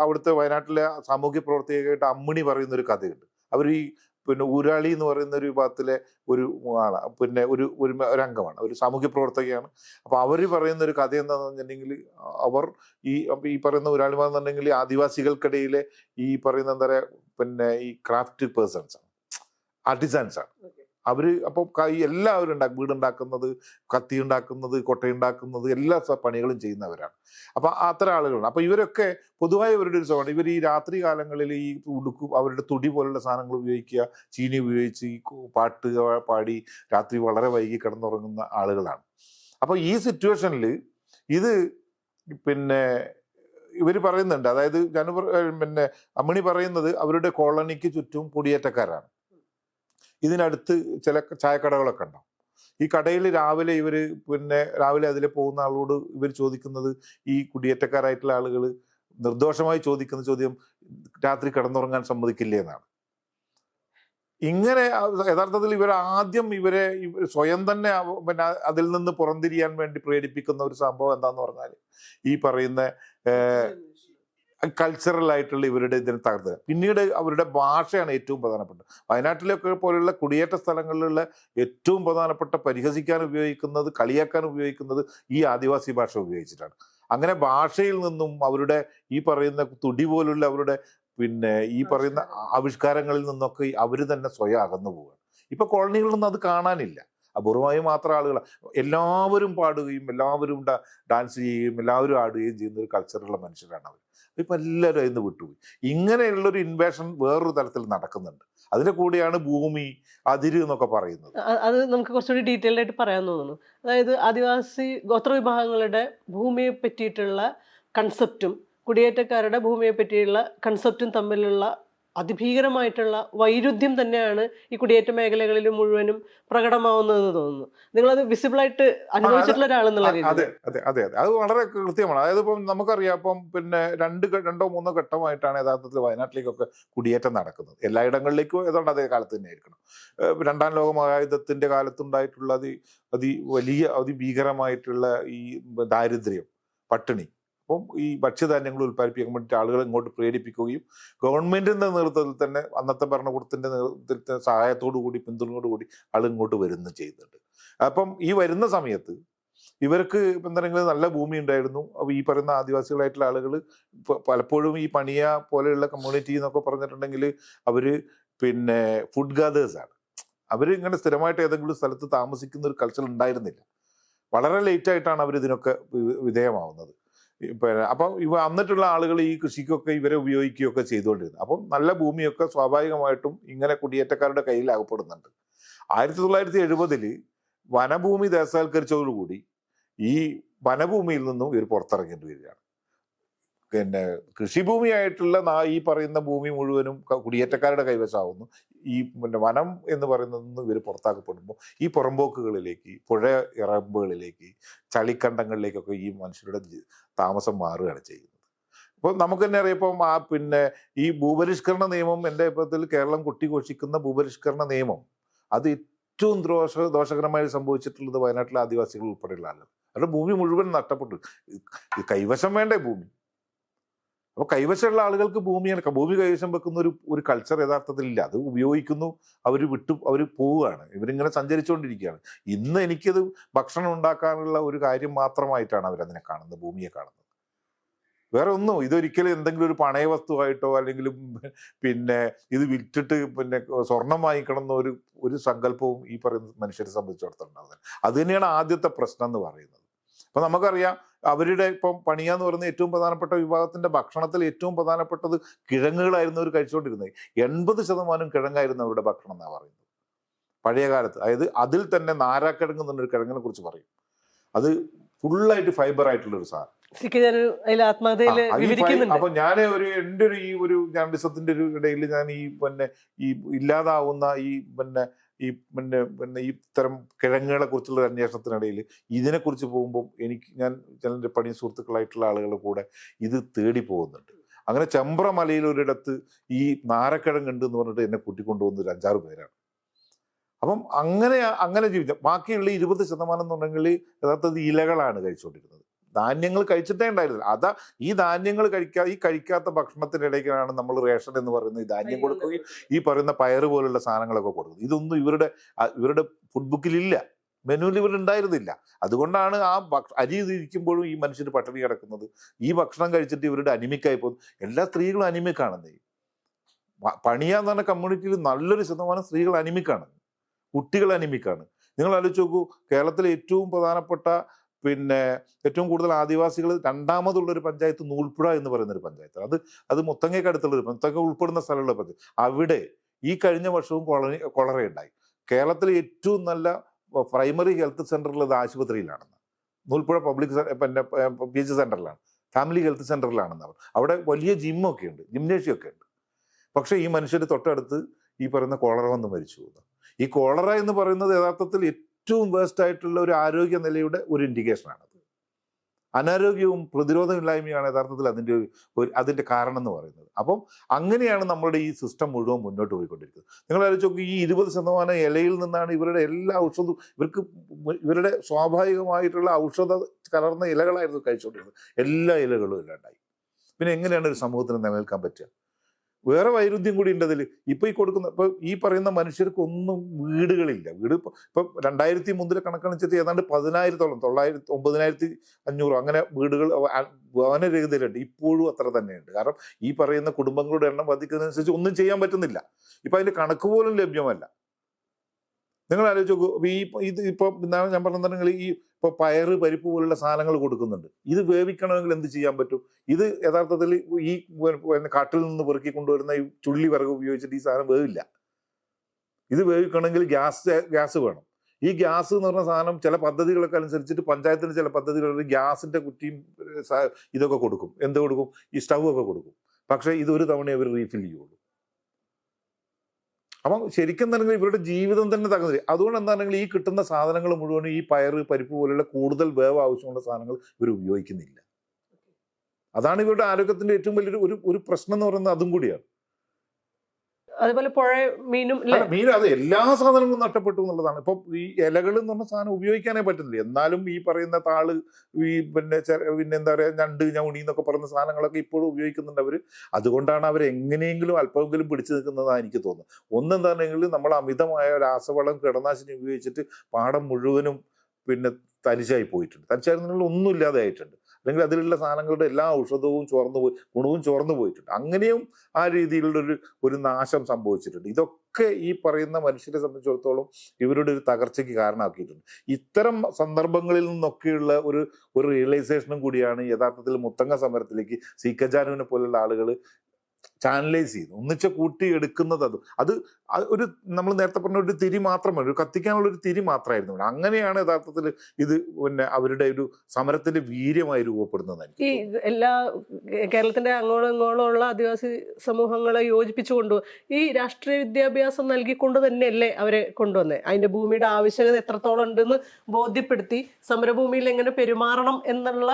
അവിടുത്തെ വയനാട്ടിലെ സാമൂഹ്യ പ്രവർത്തകയായിട്ട് അമ്മിണി പറയുന്ന ഒരു കഥയുണ്ട്. അവർ ഈ ഊരാളി എന്ന് പറയുന്ന ഒരു വിഭാഗത്തിലെ ഒരു ആളാണ്, ഒരു അംഗമാണ്, ഒരു സാമൂഹ്യ പ്രവർത്തകയാണ്. അപ്പൊ അവർ പറയുന്ന ഒരു കഥ എന്താണെന്ന് പറഞ്ഞിട്ടുണ്ടെങ്കിൽ, അവർ ഈ പറയുന്ന ഊരാളിമാർ എന്നുണ്ടെങ്കിൽ ആദിവാസികൾക്കിടയിലെ ഈ പറയുന്ന എന്താ പറയുക, ഈ ക്രാഫ്റ്റ് പേഴ്സൺസ് ആണ്, ആർട്ടിസാൻസ് ആണ്. അപ്പം എല്ലാവരും വീടുണ്ടാക്കുന്നത്, കത്തി ഉണ്ടാക്കുന്നത്, കൊട്ടയുണ്ടാക്കുന്നത്, എല്ലാ പണികളും ചെയ്യുന്നവരാണ്. അപ്പൊ അത്തരം ആളുകളാണ്. അപ്പൊ ഇവരൊക്കെ പൊതുവായ ഇവരുടെ ഒരു സ്വഭാവം, ഇവർ ഈ രാത്രി കാലങ്ങളിൽ ഈ അവരുടെ തുടി പോലുള്ള സാധനങ്ങൾ ഉപയോഗിക്കുക, ചീനി ഉപയോഗിച്ച് ഈ പാട്ട് പാടി രാത്രി വളരെ വൈകി കിടന്നുറങ്ങുന്ന ആളുകളാണ്. അപ്പൊ ഈ സിറ്റുവേഷനിൽ ഇത് ഇവർ പറയുന്നുണ്ട്, അതായത് അമ്മിണി പറയുന്നത് അവരുടെ കോളനിക്ക് ചുറ്റും കുടിയേറ്റക്കാരാണ്. ഇതിനടുത്ത് ചില ചായക്കടകളൊക്കെ ഉണ്ടാവും. ഈ കടയിൽ രാവിലെ അതിലെ പോകുന്ന ആളോട് ഇവർ ചോദിക്കുന്നത്, ഈ കുടിയേറ്റക്കാരായിട്ടുള്ള ആളുകൾ നിർദോഷമായി ചോദിക്കുന്ന ചോദ്യം, രാത്രി കിടന്നുറങ്ങാൻ സമ്മതിക്കില്ലേ എന്നാണ്. ഇങ്ങനെ യഥാർത്ഥത്തിൽ ഇവരെ സ്വയം തന്നെ അതിൽ നിന്ന് പുറംതിരിയാൻ വേണ്ടി പ്രേരിപ്പിക്കുന്ന ഒരു സംഭവം എന്താന്ന് പറഞ്ഞാൽ, ഈ പറയുന്ന കൾച്ചറൽ ആയിട്ടുള്ള ഇവരുടെ ഇതിനെ തകർത്തുക. പിന്നീട് അവരുടെ ഭാഷയാണ് ഏറ്റവും പ്രധാനപ്പെട്ടത്. വയനാട്ടിലൊക്കെ പോലുള്ള കുടിയേറ്റ സ്ഥലങ്ങളിലുള്ള ഏറ്റവും പ്രധാനപ്പെട്ട പരിഹസിക്കാൻ ഉപയോഗിക്കുന്നത്, കളിയാക്കാൻ ഉപയോഗിക്കുന്നത് ഈ ആദിവാസി ഭാഷ ഉപയോഗിച്ചിട്ടാണ്. അങ്ങനെ ഭാഷയിൽ നിന്നും അവരുടെ ഈ പറയുന്ന തുടി പോലുള്ള അവരുടെ ഈ പറയുന്ന ആവിഷ്കാരങ്ങളിൽ നിന്നൊക്കെ അവർ തന്നെ സ്വയം അകന്നു പോവുകയാണ്. ഇപ്പൊ കോളനികളിലൊന്നും അത് കാണാനില്ല. അപൂർവമായി മാത്രം ആളുകൾ, എല്ലാവരും പാടുകയും എല്ലാവരും ഡാൻസ് ചെയ്യുകയും എല്ലാവരും ആടുകയും ചെയ്യുന്ന ഒരു കൾച്ചറുള്ള മനുഷ്യരാണ് അവർ. ഇപ്പൊ എല്ലാവരും അതിന് വിട്ടുപോയി. ഇങ്ങനെയുള്ളൊരു ഇൻവേഷൻ വേറൊരു തരത്തിൽ നടക്കുന്നുണ്ട്. അതിന്റെ കൂടെയാണ് ഭൂമി അതിര് എന്നൊക്കെ പറയുന്നത്. അത് നമുക്ക് കുറച്ചുകൂടി ഡീറ്റെയിൽഡ് ആയിട്ട് പറയാൻ തോന്നുന്നു. അതായത് ആദിവാസി ഗോത്ര വിഭാഗങ്ങളുടെ ഭൂമിയെ പറ്റിയിട്ടുള്ള കൺസെപ്റ്റും കുടിയേറ്റക്കാരുടെ ഭൂമിയെ പറ്റിയുള്ള കൺസെപ്റ്റും തമ്മിലുള്ള അതിഭീകരമായിട്ടുള്ള വൈരുദ്ധ്യം തന്നെയാണ് ഈ കുടിയേറ്റ മേഖലകളിൽ മുഴുവനും പ്രകടമാവുന്നതെന്ന് തോന്നുന്നു. നിങ്ങളത് വിസിബിളായിട്ട് അനുഭവിച്ചിട്ടുള്ള ഒരാളെന്നുള്ള രീതിയിൽ. അതെ അതെ അതെ അതെ അത് വളരെ കൃത്യമാണ്. അതായത് ഇപ്പം നമുക്കറിയാം, ഇപ്പം രണ്ടോ മൂന്നോ ഘട്ടമായിട്ടാണ് യഥാർത്ഥത്തിൽ വയനാട്ടിലേക്കൊക്കെ കുടിയേറ്റം നടക്കുന്നത്. എല്ലായിടങ്ങളിലേക്കും ഏതാണ്ട് അതേ കാലത്ത് തന്നെ ആയിരിക്കണം. രണ്ടാം ലോക മഹായുദ്ധത്തിന്റെ കാലത്തുണ്ടായിട്ടുള്ള അതിഭീകരമായിട്ടുള്ള ഈ ദാരിദ്ര്യം, പട്ടിണി, അപ്പം ഈ ഭക്ഷ്യധാന്യങ്ങൾ ഉൽപ്പാദിപ്പിക്കാൻ വേണ്ടിയിട്ട് ആളുകൾ ഇങ്ങോട്ട് പ്രേരിപ്പിക്കുകയും ഗവൺമെന്റിന്റെ നേതൃത്വത്തിൽ തന്നെ അന്നത്തെ ഭരണകൂടത്തിന്റെ നേതൃത്വത്തിൽ സഹായത്തോടു കൂടി പിന്തുണയോടുകൂടി ആൾ ഇങ്ങോട്ട് വരുന്നു ചെയ്യുന്നുണ്ട്. അപ്പം ഈ വരുന്ന സമയത്ത് ഇവർക്ക് എന്തെങ്കിലും നല്ല ഭൂമി ഉണ്ടായിരുന്നു. അപ്പോൾ ഈ പറയുന്ന ആദിവാസികളായിട്ടുള്ള ആളുകൾ പലപ്പോഴും ഈ പണിയ പോലെയുള്ള കമ്മ്യൂണിറ്റി എന്നൊക്കെ പറഞ്ഞിട്ടുണ്ടെങ്കിൽ അവര് ഫുഡ് ഗാദേഴ്സ് ആണ്. അവർ ഇങ്ങനെ സ്ഥിരമായിട്ട് ഏതെങ്കിലും സ്ഥലത്ത് താമസിക്കുന്ന ഒരു കൾച്ചർ ഉണ്ടായിരുന്നില്ല. വളരെ ലേറ്റ് ആയിട്ടാണ് അവർ ഇതിനൊക്കെ വിധേയമാവുന്നത്. അപ്പം വന്നിട്ടുള്ള ആളുകൾ ഈ കൃഷിക്കൊക്കെ ഇവരെ ഉപയോഗിക്കുകയൊക്കെ ചെയ്തുകൊണ്ടിരുന്നത്. അപ്പം നല്ല ഭൂമിയൊക്കെ സ്വാഭാവികമായിട്ടും ഇങ്ങനെ കുടിയേറ്റക്കാരുടെ കയ്യിൽ അകപ്പെടുന്നുണ്ട്. 1970 വനഭൂമി ദേശസാൽക്കരിച്ചതോടുകൂടി ഈ വനഭൂമിയിൽ നിന്നും ഇവർ പുറത്തിറങ്ങേണ്ടി വരികയാണ്. പിന്നെ കൃഷിഭൂമിയായിട്ടുള്ള ഈ പറയുന്ന ഭൂമി മുഴുവനും കുടിയേറ്റക്കാരുടെ കൈവശമാവുന്നു. ഈ പിന്നെ വനം എന്ന് പറയുന്നത് ഇവർ പുറത്താക്കപ്പെടുമ്പോൾ ഈ പുറമ്പോക്കുകളിലേക്ക്, പുഴ ഇറമ്പുകളിലേക്ക്, ചളിക്കണ്ടങ്ങളിലേക്കൊക്കെ ഈ മനുഷ്യരുടെ താമസം മാറുകയാണ് ചെയ്യുന്നത്. ഇപ്പോൾ നമുക്ക് തന്നെ അറിയാം, ഇപ്പം പിന്നെ ഈ ഭൂപരിഷ്കരണ നിയമം, എൻ്റെ അഭിപ്രായത്തിൽ കേരളം കൊട്ടിഘോഷിക്കുന്ന ഭൂപരിഷ്കരണ നിയമം അത് ഏറ്റവും ദോഷകരമായി സംഭവിച്ചിട്ടുള്ളത് വയനാട്ടിലെ ആദിവാസികൾ ഉൾപ്പെടെയുള്ള ആളുകൾ. അവരുടെ ഭൂമി മുഴുവൻ നഷ്ടപ്പെട്ടു. കൈവശം വേണ്ടേ ഭൂമി? അപ്പോൾ കൈവശമുള്ള ആളുകൾക്ക് ഭൂമി കൈവശം വെക്കുന്ന ഒരു കൾച്ചർ യഥാർത്ഥത്തിൽ ഇല്ല. അത് ഉപയോഗിക്കുന്നു, അവർ പോവുകയാണ്, ഇവരിങ്ങനെ സഞ്ചരിച്ചുകൊണ്ടിരിക്കുകയാണ്. ഇന്ന് എനിക്കത് ഭക്ഷണം ഉണ്ടാക്കാനുള്ള ഒരു കാര്യം മാത്രമായിട്ടാണ് അവരതിനെ കാണുന്നത്, ഭൂമിയെ കാണുന്നത്. വേറെ ഒന്നും ഇതൊരിക്കലും എന്തെങ്കിലും ഒരു പണയ വസ്തുവായിട്ടോ അല്ലെങ്കിൽ പിന്നെ ഇത് വിറ്റിട്ട് പിന്നെ സ്വർണം വാങ്ങിക്കണം എന്നൊരു ഒരു സങ്കല്പവും ഈ പറയുന്ന മനുഷ്യരെ സംബന്ധിച്ചിടത്തോളം ഉണ്ടാകുന്നത്. അത് തന്നെയാണ് ആദ്യത്തെ പ്രശ്നം എന്ന് പറയുന്നത്. അപ്പൊ നമുക്കറിയാം, അവരുടെ ഇപ്പം പണിയാന്ന് പറയുന്ന ഏറ്റവും പ്രധാനപ്പെട്ട വിഭാഗത്തിന്റെ ഭക്ഷണത്തിൽ ഏറ്റവും പ്രധാനപ്പെട്ടത് കിഴങ്ങുകളായിരുന്നു അവർ കഴിച്ചുകൊണ്ടിരുന്നത്. 80% കിഴങ്ങായിരുന്നു അവരുടെ ഭക്ഷണം എന്നാണ് പറയുന്നത് പഴയ കാലത്ത്. അതായത് അതിൽ തന്നെ നാരാക്കിഴങ്ങ് എന്നൊരു കിഴങ്ങിനെ കുറിച്ച് പറയും. അത് ഫുള്ളായിട്ട് ഫൈബർ ആയിട്ടുള്ള ഒരു സാധനം. അപ്പൊ ഞാൻ എൻ്റെ ഒരു ജേർണലിസത്തിന്റെ ഒരു ഇടയിൽ ഞാൻ ഈ ഇല്ലാതാവുന്ന ഈ ഇത്തരം കിഴങ്ങുകളെ കുറിച്ചുള്ള ഒരു അന്വേഷണത്തിനിടയിൽ ഇതിനെക്കുറിച്ച് പോകുമ്പോൾ ഞാൻ ചില പണി സുഹൃത്തുക്കളായിട്ടുള്ള ആളുകളുടെ കൂടെ ഇത് തേടി പോകുന്നുണ്ട്. അങ്ങനെ ചെമ്പ്ര മലയിൽ ഒരിടത്ത് ഈ നാരക്കിഴങ്ങ് ഉണ്ട് എന്ന് പറഞ്ഞിട്ട് എന്നെ കൂട്ടിക്കൊണ്ടുപോകുന്ന ഒരു 5-6 പേരാണ്. അപ്പം അങ്ങനെ ജീവിച്ച ബാക്കിയുള്ള 20% എന്നുണ്ടെങ്കിൽ യഥാർത്ഥത്തിൽ ഇലകളാണ് കഴിച്ചുകൊണ്ടിരുന്നത്. ധാന്യങ്ങൾ കഴിച്ചിട്ടേ ഉണ്ടായിരുന്നില്ല. ഈ ധാന്യങ്ങൾ കഴിക്കാത്ത ഭക്ഷണത്തിനിടയ്ക്കാണ് നമ്മൾ റേഷൻ എന്ന് പറയുന്നത് ഈ ധാന്യം കൊടുക്കുകയും ഈ പറയുന്ന പയറ് പോലുള്ള സാധനങ്ങളൊക്കെ കൊടുക്കുന്നത്. ഇതൊന്നും ഇവരുടെ ഫുഡ് ബുക്കിലില്ല, മെനുവിൽ ഇവരുണ്ടായിരുന്നില്ല. അതുകൊണ്ടാണ് അരി ഇരിക്കുമ്പോഴും ഈ മനുഷ്യർ പട്ടിണി കിടക്കുന്നത്. ഈ ഭക്ഷണം കഴിച്ചിട്ട് ഇവരുടെ അനിമിക്കായി പോകുന്നു. എല്ലാ സ്ത്രീകളും അനിമിക്കാണെന്നേ. പണിയാന്ന് പറഞ്ഞ കമ്മ്യൂണിറ്റിയിൽ നല്ലൊരു ശതമാനം സ്ത്രീകൾ അനിമിക്കാണ്, കുട്ടികൾ അനിമിക്കാണ്. നിങ്ങൾ ആലോചിച്ച് നോക്കൂ, കേരളത്തിലെ ഏറ്റവും പ്രധാനപ്പെട്ട ഏറ്റവും കൂടുതൽ ആദിവാസികൾ രണ്ടാമതുള്ളൊരു പഞ്ചായത്ത് നൂൽപ്പുഴ എന്ന് പറയുന്നൊരു പഞ്ചായത്ത്. അത് മുത്തങ്ങയ്ക്ക് അടുത്തുള്ളൊരു മുത്തങ്ങ ഉൾപ്പെടുന്ന സ്ഥലമുള്ള പഞ്ചായത്ത്. അവിടെ ഈ കഴിഞ്ഞ വർഷവും കൊളറയുണ്ടായി. കേരളത്തിലെ ഏറ്റവും നല്ല പ്രൈമറി ഹെൽത്ത് സെന്ററുള്ളത് ആശുപത്രിയിലാണെന്ന്. നൂൽപ്പുഴ പബ്ലിക് PH സെന്ററിലാണ്, ഫാമിലി ഹെൽത്ത് സെന്ററിലാണെന്ന്. അവിടെ വലിയ ജിമ്മൊക്കെ ഉണ്ട്, ജിംനേഷ്യമൊക്കെ ഉണ്ട്. പക്ഷേ ഈ മനുഷ്യർ തൊട്ടടുത്ത് ഈ പറയുന്ന കോളറ വന്ന് മരിച്ചു പോകുന്നു. ഈ കോളറ എന്ന് പറയുന്നത് യഥാർത്ഥത്തിൽ ഏറ്റവും വേസ്റ്റ് ആയിട്ടുള്ള ഒരു ആരോഗ്യ നിലയുടെ ഒരു ഇൻഡിക്കേഷനാണത്. അനാരോഗ്യവും പ്രതിരോധമില്ലായ്മയാണ് യഥാർത്ഥത്തിൽ അതിൻ്റെ കാരണം എന്ന് പറയുന്നത്. അപ്പം അങ്ങനെയാണ് നമ്മളുടെ ഈ സിസ്റ്റം മുഴുവൻ മുന്നോട്ട് പോയിക്കൊണ്ടിരിക്കുന്നത്. നിങ്ങൾ ആലോചിച്ച് നോക്കി, ഈ 20% ഇലയിൽ നിന്നാണ് ഇവരുടെ എല്ലാ ഔഷധവും, ഇവരുടെ സ്വാഭാവികമായിട്ടുള്ള ഔഷധ കലർന്ന ഇലകളായിരുന്നു കഴിച്ചുകൊണ്ടിരുന്നത്. എല്ലാ ഇലകളും ഇല്ലാണ്ടായി. പിന്നെ എങ്ങനെയാണ് ഒരു സമൂഹത്തിന് നിലനിൽക്കാൻ പറ്റുക? വേറെ വൈരുദ്ധ്യം കൂടി ഉണ്ട് അതിൽ. ഇപ്പൊ ഈ പറയുന്ന മനുഷ്യർക്കൊന്നും വീടുകളില്ല. ഇപ്പൊ 2003 കണക്കനുസരിച്ച് ഏതാണ്ട് 10,000-ഓളം 9,500 അങ്ങനെ വീടുകൾ ഭവനരഹിതരുണ്ട്. ഇപ്പോഴും അത്ര തന്നെയുണ്ട്. കാരണം ഈ പറയുന്ന കുടുംബങ്ങളുടെ എണ്ണം വർദ്ധിക്കുന്നതനുസരിച്ച് ഒന്നും ചെയ്യാൻ പറ്റുന്നില്ല. ഇപ്പൊ അതിന്റെ കണക്ക് പോലും ലഭ്യമല്ല. നിങ്ങൾ ആലോചിച്ച് നോക്കൂ, ഇപ്പൊ ഞാൻ പറഞ്ഞിട്ടുണ്ടെങ്കിൽ ഇപ്പൊ പയറ്, പരിപ്പ് പോലുള്ള സാധനങ്ങൾ കൊടുക്കുന്നുണ്ട്. ഇത് വേവിക്കണമെങ്കിൽ എന്ത് ചെയ്യാൻ പറ്റും? ഇത് യഥാർത്ഥത്തിൽ ഈ കാട്ടിൽ നിന്ന് പെറുക്കി കൊണ്ടുവരുന്ന ഈ ചുള്ളി വിറക് ഉപയോഗിച്ചിട്ട് ഈ സാധനം വേവില്ല. ഇത് വേവിക്കണമെങ്കിൽ ഗ്യാസ് വേണം. ഈ ഗ്യാസ് എന്ന് പറഞ്ഞ സാധനം ചില പദ്ധതികളൊക്കെ അനുസരിച്ചിട്ട് പഞ്ചായത്തിന് ചില പദ്ധതികളിൽ ഗ്യാസിന്റെ കുറ്റിയും ഇതൊക്കെ കൊടുക്കും. എന്ത് കൊടുക്കും? ഈ സ്റ്റൗ ഒക്കെ കൊടുക്കും. പക്ഷെ ഇതൊരു തവണ അവർ റീഫിൽ ചെയ്യുള്ളൂ. അപ്പം ശരിക്കും തന്നെ ഇവരുടെ ജീവിതം തന്നെ തകർന്നില്ല. അതുകൊണ്ട് എന്താണെങ്കിൽ ഈ കിട്ടുന്ന സാധനങ്ങൾ മുഴുവനും ഈ പയറ്, പരിപ്പ് പോലുള്ള കൂടുതൽ വേവ് ആവശ്യമുള്ള സാധനങ്ങൾ ഇവർ ഉപയോഗിക്കുന്നില്ല. അതാണ് ഇവരുടെ ആരോഗ്യത്തിന്റെ ഏറ്റവും വലിയൊരു ഒരു പ്രശ്നം എന്ന് പറയുന്നത്. അതും കൂടിയാണ്. അതുപോലെ പുഴ മീനും അത് എല്ലാ സാധനങ്ങളും നഷ്ടപ്പെട്ടു എന്നുള്ളതാണ്. ഇപ്പൊ ഈ ഇലകൾ എന്ന് പറഞ്ഞ സാധനം ഉപയോഗിക്കാനേ പറ്റുന്നില്ല. എന്നാലും ഈ പറയുന്ന താള്, ഈ എന്താ പറയാ, ഞണ്ട്, ഞൗണി എന്നൊക്കെ പറയുന്ന സാധനങ്ങളൊക്കെ ഇപ്പോഴും ഉപയോഗിക്കുന്നുണ്ട് അവര്. അതുകൊണ്ടാണ് അവർ എങ്ങനെയെങ്കിലും അല്പമെങ്കിലും പിടിച്ചു നിൽക്കുന്നതാണ് എനിക്ക് തോന്നുന്നത്. ഒന്നെന്താണെങ്കിൽ നമ്മൾ അമിതമായ രാസവളം, കീടനാശിനി ഉപയോഗിച്ചിട്ട് പാടം മുഴുവനും തരിശായി പോയിട്ടുണ്ട്. തരിശായിരുന്നുള്ള ഒന്നും ഇല്ലാതെ ആയിട്ടുണ്ട്. അല്ലെങ്കിൽ അതിലുള്ള സാധനങ്ങളുടെ എല്ലാ ഔഷധവും ഗുണവും ചോർന്നു പോയിട്ടുണ്ട്. അങ്ങനെയും ആ രീതിയിലുള്ള ഒരു നാശം സംഭവിച്ചിട്ടുണ്ട്. ഇതൊക്കെ ഈ പറയുന്ന മനുഷ്യരെ സംബന്ധിച്ചിടത്തോളം ഇവരുടെ ഒരു തകർച്ചയ്ക്ക് കാരണമാക്കിയിട്ടുണ്ട്. ഇത്തരം സന്ദർഭങ്ങളിൽ നിന്നൊക്കെയുള്ള ഒരു റിയലൈസേഷനും കൂടിയാണ് യഥാർത്ഥത്തിൽ മുത്തങ്ങ സമരത്തിലേക്ക് CK ജാനുവിനെ പോലുള്ള ആളുകൾ ചാനലൈസ് ചെയ്യുന്നു, ഒന്നിച്ച് കൂട്ടി എടുക്കുന്നത്. അത് ഒരു നമ്മൾ നേരത്തെ പറഞ്ഞ ഒരു തിരി മാത്രമല്ല, ഒരു കത്തിക്കാനുള്ള ഒരു തിരി മാത്രമായിരുന്നു ഇവിടെ. അങ്ങനെയാണ് യഥാർത്ഥത്തിൽ ഇത് പിന്നെ അവരുടെ ഒരു സമരത്തിന്റെ വീര്യമായി രൂപപ്പെടുന്നത്. ഈ എല്ലാ കേരളത്തിന്റെ അങ്ങോളം ഇങ്ങോളം ഉള്ള ആദിവാസി സമൂഹങ്ങളെ യോജിപ്പിച്ചുകൊണ്ട് ഈ രാഷ്ട്രീയ വിദ്യാഭ്യാസം നൽകിക്കൊണ്ട് തന്നെയല്ലേ അവരെ കൊണ്ടുവന്നത്. അതിന്റെ ഭൂമിയുടെ ആവശ്യകത എത്രത്തോളം ഉണ്ടെന്ന് ബോധ്യപ്പെടുത്തി സമരഭൂമിയിൽ എങ്ങനെ പെരുമാറണം എന്നുള്ള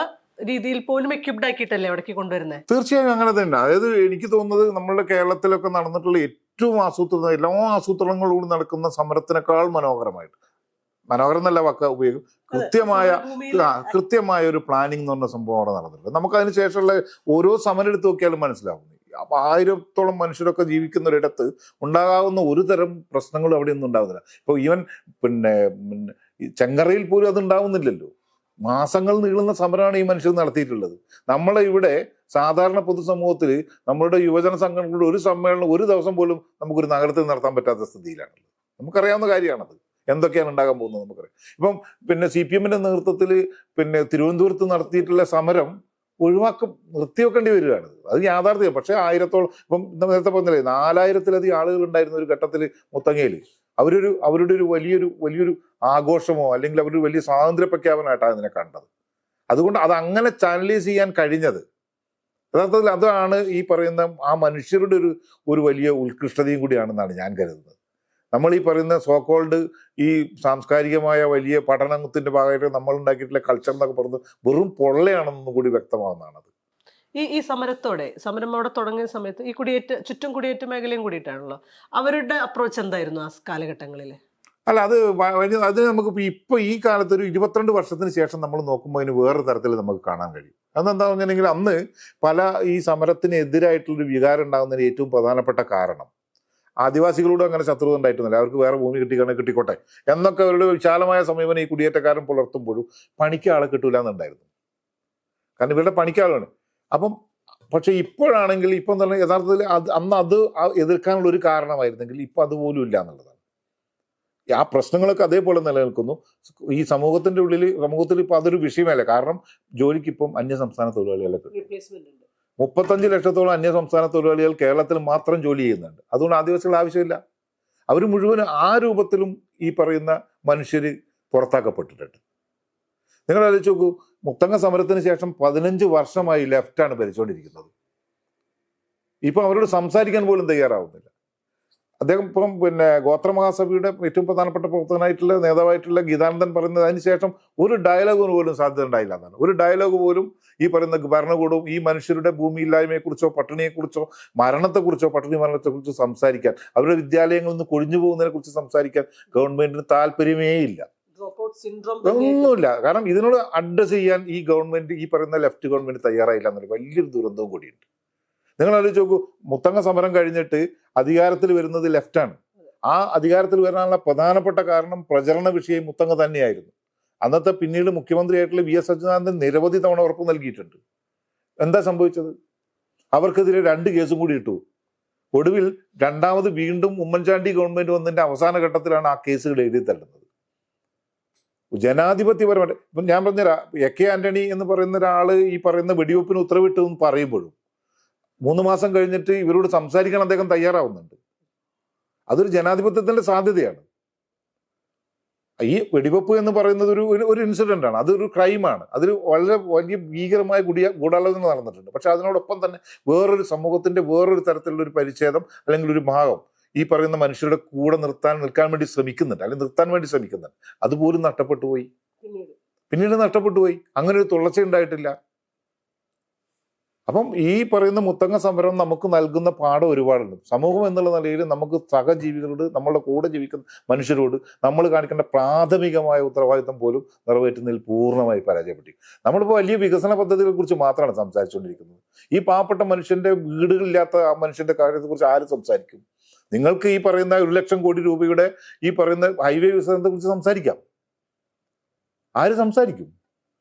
രീതിയിൽ പോലും എക്യുപ്ഡ് ആക്കിയിട്ടല്ലേ അവിടേക്ക് കൊണ്ടുവരുന്നത്. തീർച്ചയായും അങ്ങനെ തന്നെ. അതായത് എനിക്ക് തോന്നുന്നത് നമ്മളുടെ കേരളത്തിലൊക്കെ നടന്നിട്ടുള്ള ഏറ്റവും ആസൂത്രണം, എല്ലാ ആസൂത്രണങ്ങളോടും നടക്കുന്ന സമരത്തിനേക്കാൾ മനോഹരം എന്നല്ല വാക്ക് ഉപയോഗിക്കും, കൃത്യമായ ഒരു പ്ലാനിങ് എന്ന് പറഞ്ഞ സംഭവം അവിടെ നടന്നിട്ടുണ്ട്. നമുക്ക് അതിന് ശേഷമുള്ള ഓരോ സമരം എടുത്ത് നോക്കിയാലും മനസ്സിലാവും. അപ്പൊ 1000-ഓളം മനുഷ്യരൊക്കെ ജീവിക്കുന്ന ഒരിടത്ത് ഉണ്ടാകാവുന്ന ഒരു തരം പ്രശ്നങ്ങളും അവിടെ ഒന്നും ഉണ്ടാകുന്നില്ല. ഇപ്പൊ ഈവൻ പിന്നെ ചെങ്കറയിൽ പോലും അത് ഉണ്ടാവുന്നില്ലല്ലോ. മാസങ്ങൾ നീളുന്ന സമരമാണ് ഈ മനുഷ്യർ നടത്തിയിട്ടുള്ളത്. നമ്മളെ ഇവിടെ സാധാരണ പൊതുസമൂഹത്തിൽ നമ്മളുടെ യുവജന സംഘടനകളുടെ ഒരു സമ്മേളനം ഒരു ദിവസം പോലും നമുക്കൊരു നഗരത്തിൽ നടത്താൻ പറ്റാത്ത സ്ഥിതിയിലാണുള്ളത്. നമുക്കറിയാവുന്ന കാര്യമാണത്, എന്തൊക്കെയാണ് ഉണ്ടാകാൻ പോകുന്നത് നമുക്കറിയാം. ഇപ്പം പിന്നെ CPM-ന്റെ നേതൃത്വത്തിൽ പിന്നെ തിരുവനന്തപുരത്ത് നടത്തിയിട്ടുള്ള സമരം നിർത്തിവെക്കേണ്ടി വരികയാണ്. അത് യാഥാർത്ഥ്യം. പക്ഷേ 1000-ഓളം, ഇപ്പം നേരത്തെ പറഞ്ഞില്ലേ, 4000-ലധികം ആളുകൾ ഉണ്ടായിരുന്ന ഒരു ഘട്ടത്തിൽ മുത്തങ്ങയിൽ അവരുടെ ഒരു വലിയൊരു ആഘോഷമോ അല്ലെങ്കിൽ അവരൊരു വലിയ സ്വാതന്ത്ര്യ പ്രഖ്യാപനമായിട്ടാണ് അതിനെ കണ്ടത്. അതുകൊണ്ട് അത് അങ്ങനെ ചാനലൈസ് ചെയ്യാൻ കഴിഞ്ഞത് യഥാർത്ഥത്തിൽ അതാണ് ഈ പറയുന്ന ആ മനുഷ്യരുടെ ഒരു വലിയ ഉത്കൃഷ്ടതയും കൂടിയാണെന്നാണ് ഞാൻ കരുതുന്നത്. നമ്മൾ ഈ പറയുന്ന സോക്കോൾഡ് ഈ സാംസ്കാരികമായ വലിയ പഠനത്തിന്റെ ഭാഗമായിട്ട് നമ്മൾ ഉണ്ടാക്കിയിട്ടുള്ള കൾച്ചർ എന്നൊക്കെ പറയുന്നത് വെറും പൊള്ളയാണെന്നും കൂടി വ്യക്തമാവുന്നതാണത്. ഈ സമരം അവിടെ തുടങ്ങിയ സമയത്ത് ഈ ചുറ്റും കുടിയേറ്റ മേഖലയും കൂടിയിട്ടാണല്ലോ. അവരുടെ അപ്രോച്ച് എന്തായിരുന്നു ആ കാലഘട്ടങ്ങളിൽ? അല്ല, അത് നമുക്ക് ഇപ്പൊ ഈ കാലത്ത് ഒരു 22 വർഷത്തിന് ശേഷം നമ്മൾ നോക്കുമ്പോൾ അതിന് വേറെ തരത്തിൽ നമുക്ക് കാണാൻ കഴിയും. അതെന്താ പറഞ്ഞിട്ടുണ്ടെങ്കിൽ അന്ന് പല ഈ സമരത്തിനെതിരായിട്ടുള്ളൊരു വികാരം ഉണ്ടാകുന്നതിന് ഏറ്റവും പ്രധാനപ്പെട്ട കാരണം ആദിവാസികളോട് അങ്ങനെ ശത്രുത ഉണ്ടായിട്ടൊന്നുമില്ല. അവർക്ക് വേറെ ഭൂമി കിട്ടിക്കോട്ടെ എന്നൊക്കെ അവരുടെ വിശാലമായ സമീപനം ഈ കുടിയേറ്റക്കാരൻ പുലർത്തുമ്പോഴും പണിക്ക് ആളെ കിട്ടൂല എന്നുണ്ടായിരുന്നു. കാരണം ഇവരുടെ പണിക്കാളാണ്. അപ്പം പക്ഷെ ഇപ്പോഴാണെങ്കിൽ ഇപ്പം തന്നെ യഥാർത്ഥത്തിൽ അന്ന് അത് എതിർക്കാനുള്ള ഒരു കാരണമായിരുന്നെങ്കിൽ ഇപ്പം അതുപോലും ഇല്ല എന്നുള്ളതാണ്. ആ പ്രശ്നങ്ങളൊക്കെ അതേപോലെ നിലനിൽക്കുന്നു. ഈ സമൂഹത്തിൽ ഇപ്പം അതൊരു വിഷയമല്ല. കാരണം ജോലിക്ക് ഇപ്പം അന്യസംസ്ഥാന തൊഴിലാളികളെ 35 ലക്ഷത്തോളം അന്യസംസ്ഥാന തൊഴിലാളികൾ കേരളത്തിൽ മാത്രം ജോലി ചെയ്യുന്നുണ്ട്. അതുകൊണ്ട് ആദിവാസികൾ ആവശ്യമില്ല. അവർ മുഴുവൻ ആ രൂപത്തിലും ഈ പറയുന്ന മനുഷ്യർ പുറത്താക്കപ്പെട്ടിട്ടുണ്ട്. നിങ്ങൾ ആലോചിച്ച് നോക്കൂ, മുത്തങ്ങ സമരത്തിന് ശേഷം 15 വർഷമായി ലെഫ്റ്റാണ് ഭരിച്ചുകൊണ്ടിരിക്കുന്നത്. ഇപ്പം അവരോട് സംസാരിക്കാൻ പോലും തയ്യാറാവുന്നില്ല. അദ്ദേഹം ഇപ്പം പിന്നെ ഗോത്രമഹാസഭയുടെ ഏറ്റവും പ്രധാനപ്പെട്ട പ്രവർത്തകനായിട്ടുള്ള നേതാവായിട്ടുള്ള ഗീതാനന്ദൻ പറയുന്നത് അതിനുശേഷം ഒരു ഡയലോഗിന് പോലും സാധ്യത ഉണ്ടായില്ല എന്നാണ്. ഒരു ഡയലോഗ് പോലും ഈ പറയുന്ന ഭരണകൂടവും ഈ മനുഷ്യരുടെ ഭൂമിയില്ലായ്മയെക്കുറിച്ചോ പട്ടിണിയെക്കുറിച്ചോ പട്ടിണി മരണത്തെക്കുറിച്ചോ സംസാരിക്കാൻ, അവരുടെ വിദ്യാലയങ്ങളിൽ നിന്ന് കൊഴിഞ്ഞു പോകുന്നതിനെ കുറിച്ച് സംസാരിക്കാൻ ഗവൺമെന്റിന് താല്പര്യമേ ഇല്ല, ഒന്നുമില്ല. കാരണം ഇതിനോട് അഡ്രസ് ചെയ്യാൻ ഈ ഗവൺമെന്റ്, ഈ പറയുന്ന ലെഫ്റ്റ് ഗവൺമെന്റ് തയ്യാറായില്ല എന്നൊരു വലിയൊരു ദുരന്തവും കൂടിയുണ്ട്. നിങ്ങൾ ആലോചിച്ച് നോക്കൂ, മുത്തങ്ങ സമരം കഴിഞ്ഞിട്ട് അധികാരത്തിൽ വരുന്നത് ലെഫ്റ്റാണ്. ആ അധികാരത്തിൽ വരാനുള്ള പ്രധാനപ്പെട്ട കാരണം പ്രചരണ വിഷയം മുത്തങ്ങ തന്നെയായിരുന്നു. അന്നത്തെ പിന്നീട് മുഖ്യമന്ത്രിയായിട്ടുള്ള VS അച്യുതാനന്ദൻ നിരവധി തവണ ഉറപ്പ് നൽകിയിട്ടുണ്ട്. എന്താ സംഭവിച്ചത്? അവർക്കെതിരെ 2 കേസും കൂടി ഇട്ടു. ഒടുവിൽ രണ്ടാമത് വീണ്ടും ഉമ്മൻചാണ്ടി ഗവൺമെന്റ് വന്നതിന്റെ അവസാന ഘട്ടത്തിലാണ് ആ കേസുകൾ എഴുതി തള്ളുന്നത്. ജനാധിപത്യപരമായിട്ട് ഇപ്പം ഞാൻ പറഞ്ഞുതരാം, AK ആന്റണി എന്ന് പറയുന്ന ഒരാള് ഈ പറയുന്ന വെടിവെപ്പിന് ഉത്തരവിട്ടു എന്ന് പറയുമ്പോഴും 3 മാസം കഴിഞ്ഞിട്ട് ഇവരോട് സംസാരിക്കാൻ അദ്ദേഹം തയ്യാറാവുന്നുണ്ട്. അതൊരു ജനാധിപത്യത്തിന്റെ സാധ്യതയാണ്. ഈ വെടിവെപ്പ് എന്ന് പറയുന്നത് ഒരു ഇൻസിഡന്റ് ആണ്, അതൊരു ക്രൈമാണ്, അതൊരു വളരെ വലിയ ഭീകരമായ ഗൂഢാലോചന നടന്നിട്ടുണ്ട്. പക്ഷെ അതിനോടൊപ്പം തന്നെ വേറൊരു സമൂഹത്തിന്റെ വേറൊരു തരത്തിലുള്ള ഒരു പരിച്ഛേദം അല്ലെങ്കിൽ ഒരു ഭാഗം ഈ പറയുന്ന മനുഷ്യരുടെ കൂടെ നിൽക്കാൻ വേണ്ടി ശ്രമിക്കുന്നുണ്ട്, അല്ലെങ്കിൽ നിർത്താൻ വേണ്ടി ശ്രമിക്കുന്നുണ്ട്. അതുപോലും നഷ്ടപ്പെട്ടു പോയി, പിന്നീട് നഷ്ടപ്പെട്ടു പോയി. അങ്ങനെ ഒരു തുടർച്ച ഉണ്ടായിട്ടില്ല. അപ്പം ഈ പറയുന്ന മുത്തങ്ങ സമരം നമുക്ക് നൽകുന്ന പാഠം ഒരുപാടുണ്ട്. സമൂഹം എന്നുള്ള നിലയിൽ നമുക്ക് സഹജീവികളോട്, നമ്മളുടെ കൂടെ ജീവിക്കുന്ന മനുഷ്യരോട് നമ്മൾ കാണിക്കേണ്ട പ്രാഥമികമായ ഉത്തരവാദിത്തം പോലും നിറവേറ്റുന്നതിൽ പൂർണ്ണമായി പരാജയപ്പെട്ടു. നമ്മളിപ്പോൾ വലിയ വികസന പദ്ധതികളെ കുറിച്ച് മാത്രമാണ് സംസാരിച്ചുകൊണ്ടിരിക്കുന്നത്. ഈ പാവപ്പെട്ട മനുഷ്യന്റെ വീടുകളില്ലാത്ത ആ മനുഷ്യന്റെ കാര്യത്തെക്കുറിച്ച് ആര് സംസാരിക്കും? നിങ്ങൾക്ക് ഈ പറയുന്ന 1 ലക്ഷം കോടി രൂപയുടെ ഈ പറയുന്ന ഹൈവേ വികസനത്തെ കുറിച്ച് സംസാരിക്കാം. ആര് സംസാരിക്കും?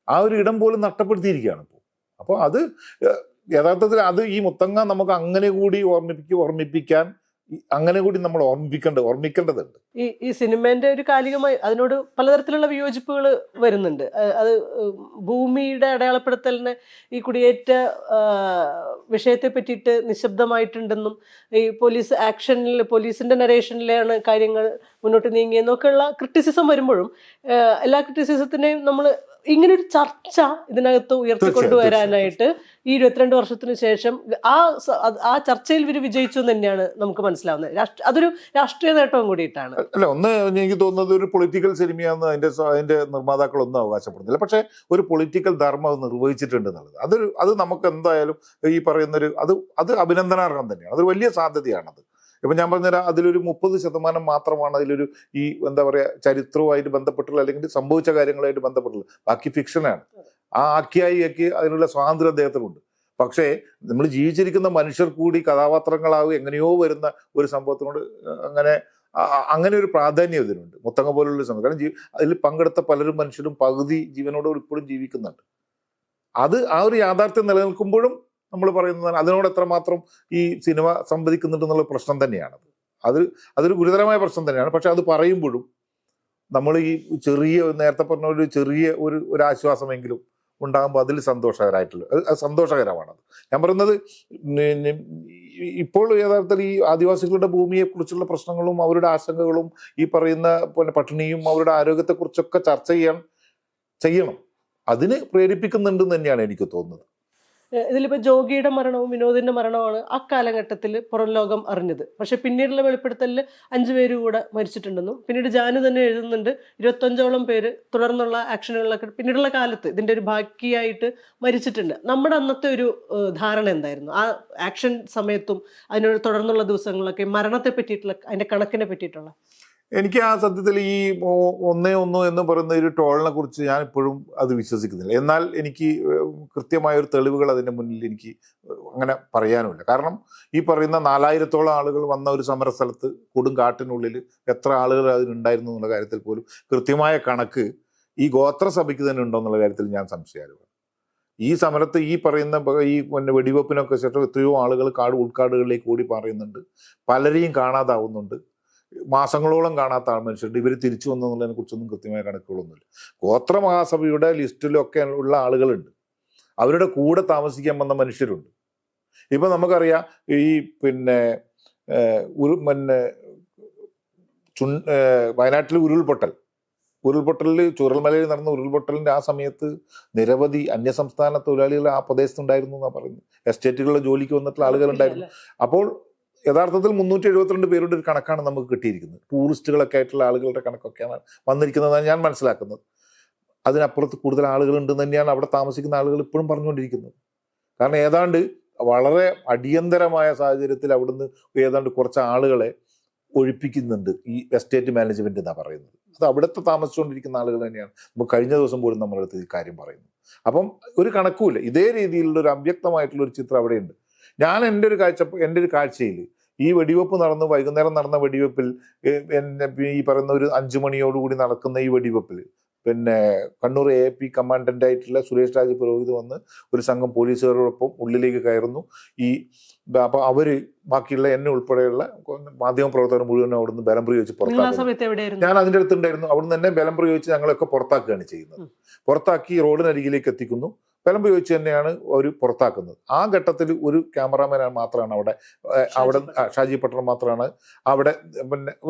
ആ ഒരു ഇടം പോലും നഷ്ടപ്പെടുത്തിയിരിക്കുകയാണ് ഇപ്പോൾ. അപ്പോൾ അത് യഥാർത്ഥത്തിൽ ഈ മുത്തങ്ങ നമുക്ക് അങ്ങനെ കൂടി ഓർമ്മിപ്പിക്കാൻ അങ്ങനെ കൂടി നമ്മൾ ഓർമ്മിക്കേണ്ടതുണ്ട്. ഈ സിനിമേന്റെ ഒരു കാലികമായി അതിനോട് പലതരത്തിലുള്ള വിയോജിപ്പുകൾ വരുന്നുണ്ട്. അത് ഭൂമിയുടെ അടയാളപ്പെടുത്തലിന് ഈ കുടിയേറ്റ വിഷയത്തെ പറ്റിയിട്ട് നിശബ്ദമായിട്ടുണ്ടെന്നും ഈ പോലീസിന്റെ നരേഷനിലാണ് കാര്യങ്ങൾ മുന്നോട്ട് നീങ്ങിയെന്നൊക്കെയുള്ള ക്രിറ്റിസിസം വരുമ്പോഴും എല്ലാ ക്രിറ്റിസിസത്തിനെയും നമ്മൾ ഇങ്ങനെ ഒരു ചർച്ച ഇതിനകത്ത് ഉയർത്തിക്കൊണ്ടുവരാനായിട്ട് ഈ 22 വർഷത്തിന് ശേഷം ആ ചർച്ചയിൽ ഇവർ വിജയിച്ചു എന്ന് തന്നെയാണ് നമുക്ക് മനസ്സിലാവുന്നത്. അതൊരു രാഷ്ട്രീയ നേട്ടവും കൂടിയിട്ടാണ്. അല്ല, ഒന്ന് എനിക്ക് തോന്നുന്നത് ഒരു പൊളിറ്റിക്കൽ സിനിമയാണെന്ന് അതിന്റെ നിർമ്മാതാക്കളൊന്നും അവകാശപ്പെടുന്നില്ല. പക്ഷെ ഒരു പൊളിറ്റിക്കൽ ധർമ്മം അത് നിർവഹിച്ചിട്ടുണ്ട് എന്നുള്ളത് അത് നമുക്ക് എന്തായാലും ഈ പറയുന്നൊരു അത് അഭിനന്ദനാർഹം തന്നെയാണ്. അതൊരു വലിയ സാധ്യതയാണത്. ഇപ്പം ഞാൻ പറഞ്ഞുതരാം, അതിലൊരു 30% മാത്രമാണ് അതിലൊരു ഈ എന്താ പറയുക ചരിത്രവുമായിട്ട് ബന്ധപ്പെട്ടുള്ള അല്ലെങ്കിൽ സംഭവിച്ച കാര്യങ്ങളുമായിട്ട് ബന്ധപ്പെട്ടുള്ള, ബാക്കി ഫിക്ഷനാണ്. ആ ആക്കി അതിനുള്ള സ്വാതന്ത്ര്യം അദ്ദേഹത്തിനുണ്ട്. പക്ഷേ നമ്മൾ ജീവിച്ചിരിക്കുന്ന മനുഷ്യർ കൂടി കഥാപാത്രങ്ങളാവും എങ്ങനെയോ വരുന്ന ഒരു സംഭവത്തിനോട് അങ്ങനെ ഒരു പ്രാധാന്യം ഇതിനുണ്ട്. മുത്തങ്ങ പോലുള്ള സംഭവം. കാരണം അതിൽ പങ്കെടുത്ത പലരും മനുഷ്യരും പകുതി ജീവനോട് ഇപ്പോഴും ജീവിക്കുന്നുണ്ട്. ആ ഒരു യാഥാർത്ഥ്യം നിലനിൽക്കുമ്പോഴും നമ്മൾ പറയുന്നത് അതിനോട് എത്രമാത്രം ഈ സിനിമ സംവദിക്കുന്നുണ്ടെന്നുള്ള പ്രശ്നം തന്നെയാണത്. അതൊരു ഗുരുതരമായ പ്രശ്നം തന്നെയാണ്. പക്ഷെ അത് പറയുമ്പോഴും നമ്മൾ ഈ നേരത്തെ പറഞ്ഞ ഒരു ചെറിയ ഒരു ആശ്വാസമെങ്കിലും ഉണ്ടാകുമ്പോൾ അതിൽ സന്തോഷകരമാണത്. ഞാൻ പറയുന്നത് ഇപ്പോൾ യഥാർത്ഥത്തിൽ ഈ ആദിവാസികളുടെ ഭൂമിയെ കുറിച്ചുള്ള പ്രശ്നങ്ങളും അവരുടെ ആശങ്കകളും ഈ പറയുന്ന പോലെ പട്ടിണിയും അവരുടെ ആരോഗ്യത്തെക്കുറിച്ചൊക്കെ ചർച്ച ചെയ്യണം. അതിന് പ്രേരിപ്പിക്കുന്നുണ്ടെന്ന് തന്നെയാണ് എനിക്ക് തോന്നുന്നത്. ഇതിലിപ്പോ ജോഗിയുടെ മരണവും വിനോദിന്റെ മരണവുമാണ് അക്കാലഘട്ടത്തിൽ പുറം ലോകം അറിഞ്ഞത്. പക്ഷെ പിന്നീടുള്ള വെളിപ്പെടുത്തലിൽ 5 പേര് കൂടെ മരിച്ചിട്ടുണ്ടെന്നും പിന്നീട് ജാനു തന്നെ എഴുതുന്നുണ്ട് 25ഓളം പേര് തുടർന്നുള്ള ആക്ഷനുകളിലൊക്കെ പിന്നീടുള്ള കാലത്ത് ഇതിന്റെ ഒരു ബാക്കിയായിട്ട് മരിച്ചിട്ടുണ്ട്. നമ്മുടെ അന്നത്തെ ഒരു ധാരണ എന്തായിരുന്നു ആ ആക്ഷൻ സമയത്തും അതിനോട് തുടർന്നുള്ള ദിവസങ്ങളിലൊക്കെ മരണത്തെ പറ്റിയിട്ടുള്ള അതിന്റെ കണക്കിനെ പറ്റിയിട്ടുള്ള? എനിക്ക് ആ സത്യത്തിൽ ഈ 1-1 എന്ന് പറയുന്ന ഒരു ടോളിനെ കുറിച്ച് ഞാൻ ഇപ്പോഴും അത് വിശ്വസിക്കുന്നില്ല. എന്നാൽ എനിക്ക് കൃത്യമായ ഒരു തെളിവുകൾ അതിൻ്റെ മുന്നിൽ എനിക്ക് അങ്ങനെ പറയാനുമില്ല. കാരണം ഈ പറയുന്ന 4000-ഓളം ആളുകൾ വന്ന ഒരു സമരസ്ഥലത്ത് കൊടുങ്കാട്ടിനുള്ളിൽ എത്ര ആളുകൾ അതിനുണ്ടായിരുന്നു എന്നുള്ള കാര്യത്തിൽ പോലും കൃത്യമായ കണക്ക് ഈ ഗോത്രസഭയ്ക്ക് തന്നെ ഉണ്ടോ എന്നുള്ള കാര്യത്തിൽ ഞാൻ സംശയമാണ്. ഈ സമരത്ത് ഈ പറയുന്ന ഈ വെടിവെപ്പിനൊക്കെ ശേഷം എത്രയോ ആളുകൾ ഉൾക്കാടുകളിലേക്ക് ഓടി പറയുന്നുണ്ട്. പലരെയും കാണാതാവുന്നുണ്ട്. മാസങ്ങളോളം കാണാത്ത മനുഷ്യരുണ്ട്. ഇവർ തിരിച്ചു വന്നതിനെ കുറിച്ചൊന്നും കൃത്യമായ കണക്കുകളൊന്നുമില്ല. ഗോത്ര മഹാസഭയുടെ ലിസ്റ്റിലൊക്കെ ഉള്ള ആളുകളുണ്ട്. അവരുടെ കൂടെ താമസിക്കാൻ വന്ന മനുഷ്യരുണ്ട്. ഇപ്പൊ നമുക്കറിയാം ഈ വയനാട്ടിൽ ഉരുൾപൊട്ടലിൽ ചൂരൽമലയിൽ നടന്ന ഉരുൾപൊട്ടലിന്റെ ആ സമയത്ത് നിരവധി അന്യസംസ്ഥാന തൊഴിലാളികൾ ആ പ്രദേശത്തുണ്ടായിരുന്നു എന്നാണ് പറയുന്നത്. എസ്റ്റേറ്റുകളിലെ ജോലിക്ക് വന്നിട്ടുള്ള ആളുകളുണ്ടായിരുന്നു. അപ്പോൾ യഥാർത്ഥത്തിൽ 372 പേരുടെ ഒരു കണക്കാണ് നമുക്ക് കിട്ടിയിരിക്കുന്നത്. ടൂറിസ്റ്റുകളൊക്കെ ആയിട്ടുള്ള ആളുകളുടെ കണക്കൊക്കെയാണ് വന്നിരിക്കുന്നതാണ് ഞാൻ മനസ്സിലാക്കുന്നത്. അതിനപ്പുറത്ത് കൂടുതൽ ആളുകളുണ്ടെന്ന് തന്നെയാണ് അവിടെ താമസിക്കുന്ന ആളുകൾ ഇപ്പോഴും പറഞ്ഞുകൊണ്ടിരിക്കുന്നത്. കാരണം ഏതാണ്ട് വളരെ അടിയന്തരമായ സാഹചര്യത്തിൽ അവിടുന്ന് ഏതാണ്ട് കുറച്ച് ആളുകളെ ഒഴിപ്പിക്കുന്നുണ്ട് ഈ എസ്റ്റേറ്റ് മാനേജ്മെന്റ് എന്നാണ് പറയുന്നത്. അത് അവിടുത്തെ താമസിച്ചുകൊണ്ടിരിക്കുന്ന ആളുകൾ തന്നെയാണ് നമുക്ക് കഴിഞ്ഞ ദിവസം പോലും നമ്മളടുത്ത് ഈ കാര്യം പറയുന്നത്. അപ്പം ഒരു കണക്കുമില്ല. ഇതേ രീതിയിലുള്ള ഒരു അവ്യക്തമായിട്ടുള്ള ഒരു ചിത്രം അവിടെയുണ്ട്. ഞാൻ എൻ്റെ ഒരു കാഴ്ചയിൽ ഈ വെടിവെപ്പ് വൈകുന്നേരം നടന്ന വെടിവെപ്പിൽ ഈ പറയുന്ന ഒരു 5 മണിയോടുകൂടി നടക്കുന്ന ഈ വെടിവെപ്പിൽ കണ്ണൂർ AAP കമാൻഡന്റ് ആയിട്ടുള്ള സുരേഷ് രാജ് പുരോഹിത് വന്ന് ഒരു സംഘം പോലീസുകാരോടൊപ്പം ഉള്ളിലേക്ക് കയറുന്നു. അപ്പൊ അവര് ബാക്കിയുള്ള എന്നെ ഉൾപ്പെടെയുള്ള മാധ്യമപ്രവർത്തകർ മുഴുവൻ അവിടുന്ന് ബലം പ്രയോഗിച്ച് പുറത്താക്കി. ഞാൻ അതിൻ്റെ അടുത്തുണ്ടായിരുന്നു. അവിടുന്ന് തന്നെ ബലം പ്രയോഗിച്ച് ഞങ്ങളൊക്കെ പുറത്താക്കുകയാണ് ചെയ്യുന്നത്. പുറത്താക്കി റോഡിനരികിലേക്ക് എത്തിക്കുന്നു. ബലം പ്രയോഗിച്ച് തന്നെയാണ് അവർ പുറത്താക്കുന്നത്. ആ ഘട്ടത്തിൽ ഒരു ക്യാമറാമാൻ മാത്രമാണ് അവിടെ ഷാജി പട്ടണം മാത്രമാണ് അവിടെ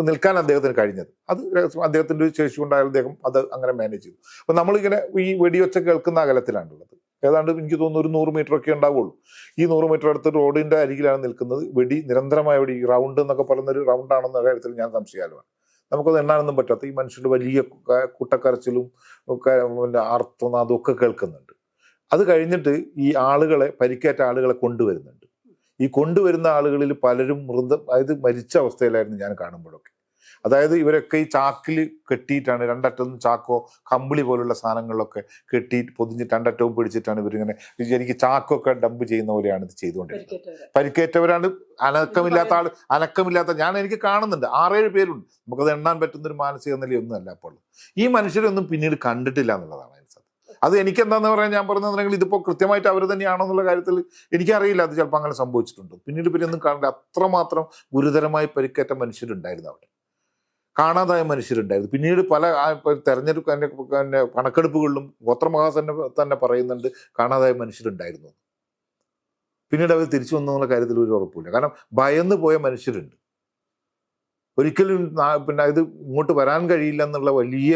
നിൽക്കാൻ അദ്ദേഹത്തിന് കഴിഞ്ഞത്. അത് അദ്ദേഹത്തിൻ്റെ ഒരു ശേഷി കൊണ്ടായാലും അദ്ദേഹം അത് അങ്ങനെ മാനേജ് ചെയ്തു. അപ്പൊ നമ്മളിങ്ങനെ ഈ വെടിവെച്ച കേൾക്കുന്ന അകലത്തിലാണുള്ളത്. ഏതാണ്ട് എനിക്ക് തോന്നുന്നു ഒരു 100 മീറ്റർ ഒക്കെ ഉണ്ടാവുള്ളൂ. ഈ 100 മീറ്റർ അടുത്ത് റോഡിന്റെ അരികിലാണ് നിൽക്കുന്നത്. നിരന്തരമായ വെടി, റൗണ്ട് എന്നൊക്കെ പറയുന്നൊരു റൗണ്ടാണെന്ന കാര്യത്തിൽ ഞാൻ സംശയമാണ്. നമുക്കത് എണ്ണാനൊന്നും പറ്റാത്ത ഈ മനുഷ്യരുടെ വലിയ കൂട്ടക്കരച്ചിലും ഒക്കെ ആർത്തനാദും ഒക്കെ കേൾക്കുന്നുണ്ട്. അത് കഴിഞ്ഞിട്ട് ഈ പരിക്കേറ്റ ആളുകളെ കൊണ്ടുവരുന്നുണ്ട്. ഈ കൊണ്ടുവരുന്ന ആളുകളിൽ പലരും അതായത് മരിച്ച അവസ്ഥയിലായിരുന്നു ഞാൻ കാണുമ്പോഴൊക്കെ. അതായത് ഇവരൊക്കെ ഈ ചാക്കിൽ കെട്ടിയിട്ടാണ്, രണ്ടറ്റവും ചാക്കോ കമ്പിളി പോലുള്ള സാധനങ്ങളിലൊക്കെ പൊതിഞ്ഞിട്ട് രണ്ടറ്റവും പിടിച്ചിട്ടാണ് ഇവരിങ്ങനെ എനിക്ക് ചാക്കൊക്കെ ഡംപ് ചെയ്യുന്ന പോലെയാണ് ഇത് ചെയ്തുകൊണ്ടിരിക്കുന്നത്. പരിക്കേറ്റവരാണ്. അനക്കമില്ലാത്ത എനിക്ക് കാണുന്നുണ്ട് 6-7 പേരുണ്ട്. നമുക്കത് എണ്ണാൻ പറ്റുന്ന ഒരു മാനസിക നിലയൊന്നും അല്ല. അപ്പോൾ ഈ മനുഷ്യരൊന്നും പിന്നീട് കണ്ടിട്ടില്ല എന്നുള്ളതാണ്. അത് എനിക്കെന്താന്ന് പറയാൻ ഞാൻ പറഞ്ഞിട്ടുണ്ടെങ്കിൽ ഇതിപ്പോൾ കൃത്യമായിട്ട് അവർ തന്നെയാണോ എന്നുള്ള കാര്യത്തിൽ എനിക്കറിയില്ല. അത് ചിലപ്പോൾ അങ്ങനെ സംഭവിച്ചിട്ടുണ്ട്. പിന്നീട് പിന്നെ ഒന്നും കാണില്ല. അത്രമാത്രം ഗുരുതരമായി പരിക്കേറ്റ മനുഷ്യരുണ്ടായിരുന്നു അവിടെ, കാണാതായ മനുഷ്യരുണ്ടായിരുന്നു. പിന്നീട് പല തെരഞ്ഞെടുപ്പ് തന്നെ കണക്കെടുപ്പുകളിലും ഗോത്രമഹാസന്നെ തന്നെ പറയുന്നുണ്ട് കാണാതായ മനുഷ്യരുണ്ടായിരുന്നു. പിന്നീട് അവർ തിരിച്ചു വന്നു എന്നുള്ള കാര്യത്തിൽ ഒരു ഉറപ്പില്ല. കാരണം ഭയന്ന് പോയ മനുഷ്യരുണ്ട്. ഒരിക്കലും പിന്നെ ഇത് ഇങ്ങോട്ട് വരാൻ കഴിയില്ല എന്നുള്ള വലിയ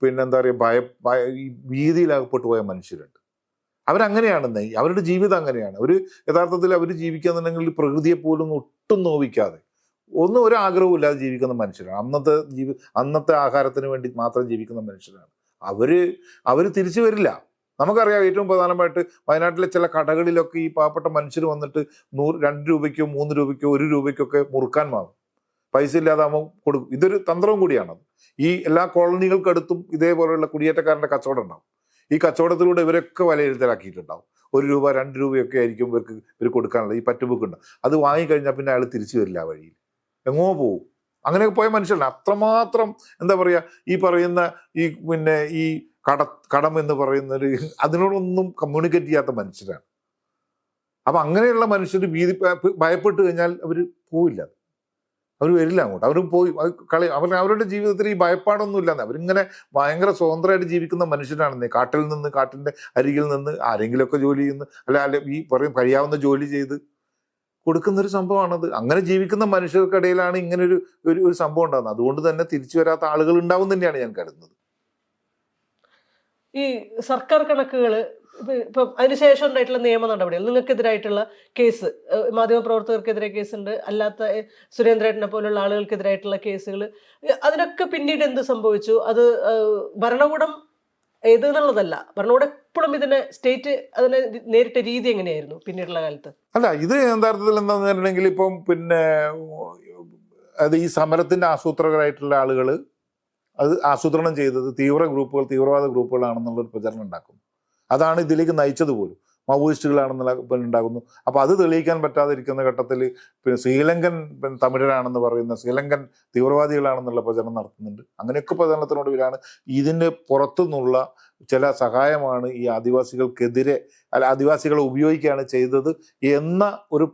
എന്താ പറയുക ഈ ഭീതിയിലാകപ്പെട്ടു പോയ മനുഷ്യരുണ്ട്. അവരങ്ങനെയാണെന്ന്, അവരുടെ ജീവിതം അങ്ങനെയാണ്. ഒരു യഥാർത്ഥത്തിൽ അവർ ജീവിക്കുകയെന്നുണ്ടെങ്കിൽ പ്രകൃതിയെ പോലും ഒട്ടും നോവിക്കാതെ ഒന്നും ഒരു ആഗ്രഹവും ഇല്ലാതെ ജീവിക്കുന്ന മനുഷ്യരാണ്. അന്നത്തെ ആഹാരത്തിന് വേണ്ടി മാത്രം ജീവിക്കുന്ന മനുഷ്യരാണ്. അവര് തിരിച്ചു വരില്ല. നമുക്കറിയാം ഏറ്റവും പ്രധാനമായിട്ട് വയനാട്ടിലെ ചില കടകളിലൊക്കെ ഈ പാവപ്പെട്ട മനുഷ്യർ വന്നിട്ട് 2 രൂപയ്ക്കോ 3 രൂപയ്ക്കോ 1 രൂപയ്ക്കൊക്കെ മുറുക്കാൻ വാങ്ങും. പൈസ ഇല്ലാതാകുമ്പോൾ കൊടുക്കും. ഇതൊരു തന്ത്രവും കൂടിയാണ്. ഈ എല്ലാ കോളനികൾക്കടുത്തും ഇതേപോലെയുള്ള കുടിയേറ്റക്കാരൻ്റെ കച്ചവടം ഉണ്ടാവും. ഈ കച്ചവടത്തിലൂടെ ഇവരൊക്കെ വിലയിരുത്തലാക്കിയിട്ടുണ്ടാവും. 1 രൂപ 2 രൂപയൊക്കെ ആയിരിക്കും ഇവർ കൊടുക്കാനുള്ളത്. ഈ പറ്റുബുക്കുണ്ട്, അത് വാങ്ങിക്കഴിഞ്ഞാൽ പിന്നെ അയാൾ തിരിച്ചു വരില്ല, വഴിയിൽ എങ്ങോ പോവും. അങ്ങനെയൊക്കെ പോയ മനുഷ്യരാണ്. അത്രമാത്രം എന്താ പറയുക, ഈ പറയുന്ന ഈ കടം എന്ന് പറയുന്നൊരു അതിനോടൊന്നും കമ്മ്യൂണിക്കേറ്റ് ചെയ്യാത്ത മനുഷ്യരാണ്. അപ്പം അങ്ങനെയുള്ള മനുഷ്യർ ഭയപ്പെട്ട് കഴിഞ്ഞാൽ അവർ പോവില്ല, അവർ വരില്ല അങ്ങോട്ട്. അവരും പോയി അവരുടെ ജീവിതത്തിൽ ഈ ഭയപ്പാടൊന്നും ഇല്ലാന്ന്. അവരിങ്ങനെ ഭയങ്കര സ്വതന്ത്രമായിട്ട് ജീവിക്കുന്ന മനുഷ്യരാണെന്നേ. കാട്ടിൽ നിന്ന്, കാട്ടിൻ്റെ അരികിൽ നിന്ന് ആരെങ്കിലുമൊക്കെ ജോലി ചെയ്യുന്നു, അല്ല ഈ കഴിയാവുന്ന ജോലി ചെയ്ത് കൊടുക്കുന്നൊരു സംഭവമാണത്. അങ്ങനെ ജീവിക്കുന്ന മനുഷ്യർക്കിടയിലാണ് ഇങ്ങനെ ഒരു സംഭവം ഉണ്ടാകുന്നത്. അതുകൊണ്ട് തന്നെ തിരിച്ചു വരാത്ത ആളുകൾ ഉണ്ടാവും തന്നെയാണ് ഞാൻ കരുതുന്നത്. ഈ സർക്കാർ കണക്കുകൾ ഇപ്പം അതിനുശേഷം ഉണ്ടായിട്ടുള്ള നിയമ നടപടികൾ, നിങ്ങൾക്കെതിരായിട്ടുള്ള കേസ്, മാധ്യമപ്രവർത്തകർക്കെതിരെ കേസുണ്ട്, അല്ലാത്ത സുരേന്ദ്രേട്ടനെ പോലുള്ള ആളുകൾക്കെതിരായിട്ടുള്ള കേസുകൾ, അതിനൊക്കെ പിന്നീട് എന്ത് സംഭവിച്ചു? അത് ഭരണകൂടം ഏതെന്നുള്ളതല്ല, ഭരണകൂടം എപ്പോഴും സ്റ്റേറ്റ് അതിനെ നേരിട്ട രീതി എങ്ങനെയായിരുന്നു പിന്നീടുള്ള കാലത്ത്? അല്ല, ഇത് യഥാർത്ഥത്തിൽ എന്താന്ന് പറഞ്ഞിട്ടുണ്ടെങ്കിൽ ഇപ്പം അത് ഈ സമരത്തിന്റെ ആസൂത്രകരായിട്ടുള്ള ആളുകൾ അത് ആസൂത്രണം ചെയ്തത് തീവ്രവാദ ഗ്രൂപ്പുകളാണെന്നുള്ളൊരു പ്രചരണം ഉണ്ടാക്കും. അതാണ് ഇതിലേക്ക് നയിച്ചത് പോലും. മാവോയിസ്റ്റുകളാണെന്നുള്ള ഉണ്ടാകുന്നു. അപ്പോൾ അത് തെളിയിക്കാൻ പറ്റാതിരിക്കുന്ന ഘട്ടത്തിൽ ശ്രീലങ്കൻ തമിഴരാണെന്ന് പറയുന്ന ശ്രീലങ്കൻ തീവ്രവാദികളാണെന്നുള്ള പ്രചരണം നടത്തുന്നുണ്ട്. അങ്ങനെയൊക്കെ പ്രചരണത്തിനൊടുവിലാണ് ഇതിന് പുറത്തുനിന്നുള്ള ചില സഹായമാണ് ഈ ആദിവാസികളെ ഉപയോഗിക്കുകയാണ് ചെയ്തത് എന്ന ഒരു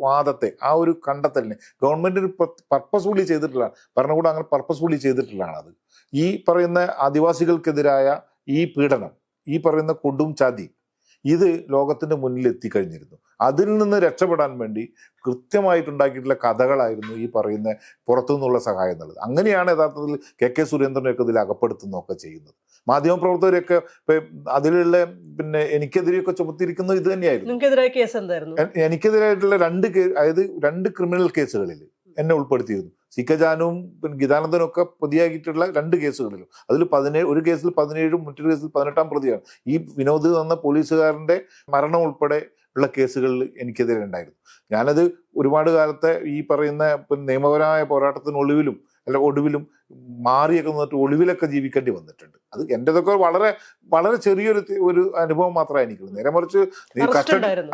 വാദത്തെ, ആ ഒരു കണ്ടെത്തലിനെ ഗവൺമെന്റിന് പർപ്പസ്ഫുള്ളി ചെയ്തിട്ടുള്ളതാണ്. ഭരണകൂടം അങ്ങനെ പർപ്പസ്ഫുള്ളി ചെയ്തിട്ടുള്ളതാണ്. അത് ഈ പറയുന്ന ആദിവാസികൾക്കെതിരായ ഈ പീഡനം, ഈ പറയുന്ന കൊടും ചതി, ഇത് ലോകത്തിന്റെ മുന്നിൽ എത്തിക്കഴിഞ്ഞിരുന്നു. അതിൽ നിന്ന് രക്ഷപ്പെടാൻ വേണ്ടി കൃത്യമായിട്ടുണ്ടാക്കിയിട്ടുള്ള കഥകളായിരുന്നു ഈ പറയുന്ന പുറത്തുനിന്നുള്ള സഹായം എന്നുള്ളത്. അങ്ങനെയാണ് യഥാർത്ഥത്തിൽ കെ സുരേന്ദ്രനെയൊക്കെ ഇതിൽ അകപ്പെടുത്തുന്നതൊക്കെ ചെയ്യുന്നത്. മാധ്യമപ്രവർത്തകരെയൊക്കെ അതിലുള്ള എനിക്കെതിരെയൊക്കെ ചുമത്തിയിരിക്കുന്നത് ഇത് തന്നെയായിരുന്നു. എനിക്കെതിരായിട്ടുള്ള 2 ക്രിമിനൽ കേസുകളിൽ എന്നെ ഉൾപ്പെടുത്തിയിരുന്നു. സി.കെ. ജാനുവും ഗീതാനന്ദനും ഒക്കെ പ്രതിയാക്കിയിട്ടുള്ള 2 കേസുകളിലും, അതിൽ ഒരു കേസിൽ 17, മറ്റൊരു കേസിൽ 18 പ്രതിയാണ്. ഈ വിനോദ് എന്ന പോലീസുകാരന്റെ മരണം ഉൾപ്പെടെ ഉള്ള കേസുകളിൽ എനിക്കെതിരെ ഉണ്ടായിരുന്നു. ഞാനത് ഒരുപാട് കാലത്തെ ഈ പറയുന്ന നിയമപരമായ പോരാട്ടത്തിനൊടുവിലും ഒടുവിലും മാറിയൊക്കെ നിന്നിട്ട് ഒളിവിലൊക്കെ ജീവിക്കേണ്ടി വന്നിട്ടുണ്ട്. അത് എൻ്റെതൊക്കെ വളരെ വളരെ ചെറിയൊരു അനുഭവം മാത്രമേ എനിക്കുള്ളൂ. നേരെ മറിച്ച്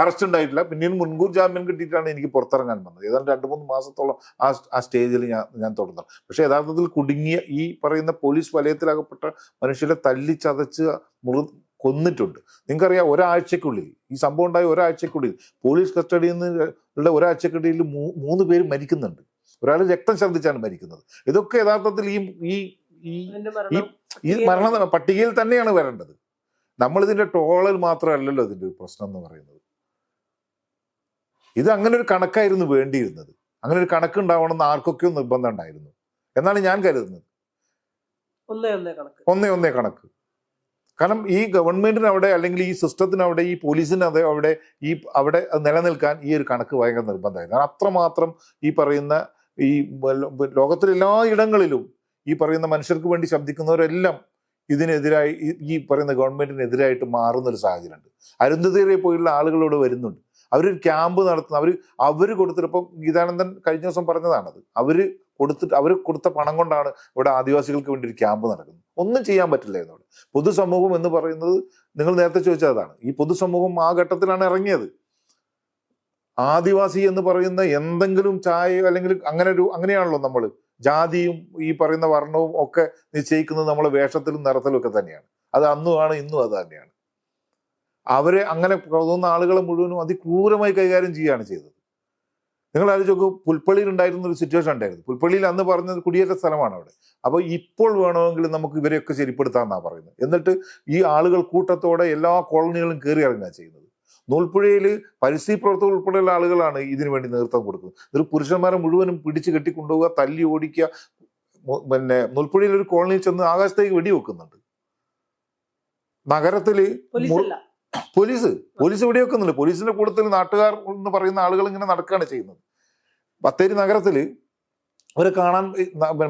അറസ്റ്റ് ഉണ്ടായിട്ടില്ല. പിന്നീട് മുൻകൂർ ജാമ്യം കിട്ടിയിട്ടാണ് എനിക്ക് പുറത്തിറങ്ങാൻ വന്നത്. ഏതാണ്ട് 2-3 മാസത്തോളം ആ സ്റ്റേജിൽ ഞാൻ തുടർന്നു. പക്ഷെ യഥാർത്ഥത്തിൽ കുടുങ്ങിയ ഈ പറയുന്ന പോലീസ് വലയത്തിലകപ്പെട്ട മനുഷ്യരെ തല്ലിച്ചതച്ച് കൊന്നിട്ടുണ്ട്. നിങ്ങൾക്കറിയാം, ഒരാഴ്ചക്കുള്ളിൽ ഈ സംഭവം ഉണ്ടായ ഒരാഴ്ചക്കുള്ളിൽ പോലീസ് കസ്റ്റഡിയിൽ നിന്നുള്ള ഒരാഴ്ചക്കുള്ളിൽ 3 പേര് മരിക്കുന്നുണ്ട്. ഒരാൾ രക്തം ഛർദ്ദിച്ചാണ് മരിക്കുന്നത്. ഇതൊക്കെ യഥാർത്ഥത്തിൽ ഈ മരണ പട്ടികയിൽ തന്നെയാണ് വരേണ്ടത്. നമ്മളിതിന്റെ ടോളൽ മാത്രമല്ലല്ലോ ഇതിന്റെ ഒരു പ്രശ്നം എന്ന് പറയുന്നത്. ഇത് അങ്ങനെ ഒരു കണക്കായിരുന്നു വേണ്ടിയിരുന്നത്. അങ്ങനെ ഒരു കണക്കുണ്ടാവണമെന്ന് ആർക്കൊക്കെയോ നിർബന്ധം ഉണ്ടായിരുന്നു എന്നാണ് ഞാൻ കരുതുന്നത്. ഒന്നേ കണക്ക്. കാരണം ഈ ഗവൺമെന്റിന് അവിടെ, അല്ലെങ്കിൽ ഈ സിസ്റ്റത്തിന് അവിടെ, ഈ പോലീസിന് അവിടെ നിലനിൽക്കാൻ ഈ ഒരു കണക്ക് ഭയങ്കര നിർബന്ധമായിരുന്നു. അത്രമാത്രം ഈ പറയുന്ന ഈ ലോകത്തിലെ എല്ലാ ഇടങ്ങളിലും ഈ പറയുന്ന മനുഷ്യർക്ക് വേണ്ടി ശബ്ദിക്കുന്നവരെല്ലാം ഇതിനെതിരായി, ഈ പറയുന്ന ഗവൺമെന്റിനെതിരായിട്ട് മാറുന്നൊരു സാഹചര്യമുണ്ട്. അരുന്ധതിയെ പോലുള്ള ആളുകളോട് വരുന്നുണ്ട്. അവരൊരു ക്യാമ്പ് നടത്തുന്ന അവർ കൊടുത്തിട്ടിപ്പം ഗീതാനന്ദൻ കഴിഞ്ഞ ദിവസം പറഞ്ഞതാണത്. അവർ കൊടുത്ത പണം കൊണ്ടാണ് ഇവിടെ ആദിവാസികൾക്ക് വേണ്ടി ഒരു ക്യാമ്പ് നടക്കുന്നത്. ഒന്നും ചെയ്യാൻ പറ്റില്ല എന്നോട്. പൊതുസമൂഹം എന്ന് പറയുന്നത്, നിങ്ങൾ നേരത്തെ ചോദിച്ചതാണ്, ഈ പൊതുസമൂഹം ആ ഘട്ടത്തിലാണ് ഇറങ്ങിയത്. ആദിവാസി എന്ന് പറയുന്ന എന്തെങ്കിലും ചായയോ അല്ലെങ്കിൽ അങ്ങനെയാണല്ലോ നമ്മൾ ജാതിയും ഈ പറയുന്ന വർണ്ണവും ഒക്കെ നിശ്ചയിക്കുന്നത് നമ്മളെ വേഷത്തിലും നിറത്തിലും ഒക്കെ തന്നെയാണ്. അത് അന്നുമാണ് ഇന്നും അത് തന്നെയാണ്. അവരെ അങ്ങനെ തോന്നുന്ന ആളുകളെ മുഴുവനും അതിക്രൂരമായി കൈകാര്യം ചെയ്യുകയാണ് ചെയ്തത്. നിങ്ങൾ ആലോചിച്ച് നോക്കൂ, പുൽപ്പള്ളിയിൽ ഉണ്ടായിരുന്ന ഒരു സിറ്റുവേഷൻ ഉണ്ടായിരുന്നു. പുൽപ്പള്ളിയിൽ അന്ന് പറഞ്ഞത് കുടിയേറ്റ സ്ഥലമാണ് അവിടെ. അപ്പോൾ ഇപ്പോൾ വേണമെങ്കിൽ നമുക്ക് ഇവരെയൊക്കെ ശരിപ്പെടുത്താമെന്നാണ് പറയുന്നത്. എന്നിട്ട് ഈ ആളുകൾ കൂട്ടത്തോടെ എല്ലാ കോളനികളും കയറി ഇറങ്ങുക ചെയ്യുന്നത്. നൂൽപ്പുഴയിൽ പരിസ്ഥിതി പ്രവർത്തകർ ഉൾപ്പെടെയുള്ള ആളുകളാണ് ഇതിനു വേണ്ടി നേതൃത്വം കൊടുക്കുന്നത്. ഒരു പുരുഷന്മാരെ മുഴുവനും പിടിച്ച് കെട്ടിക്കൊണ്ടുപോവുക, തല്ലി ഓടിക്കുക. പിന്നെ നൂൽപ്പുഴയിൽ ഒരു കോളനിയിൽ ചെന്ന് ആകാശത്തേക്ക് വെടിവെക്കുന്നുണ്ട്. നഗരത്തില് പോലീസ് വെടിവെക്കുന്നുണ്ട്. പോലീസിന്റെ കൂട്ടത്തിൽ നാട്ടുകാർ എന്ന് പറയുന്ന ആളുകൾ ഇങ്ങനെ നടക്കുകയാണ് ചെയ്യുന്നത്. ബത്തേരി നഗരത്തില് അവരെ കാണാൻ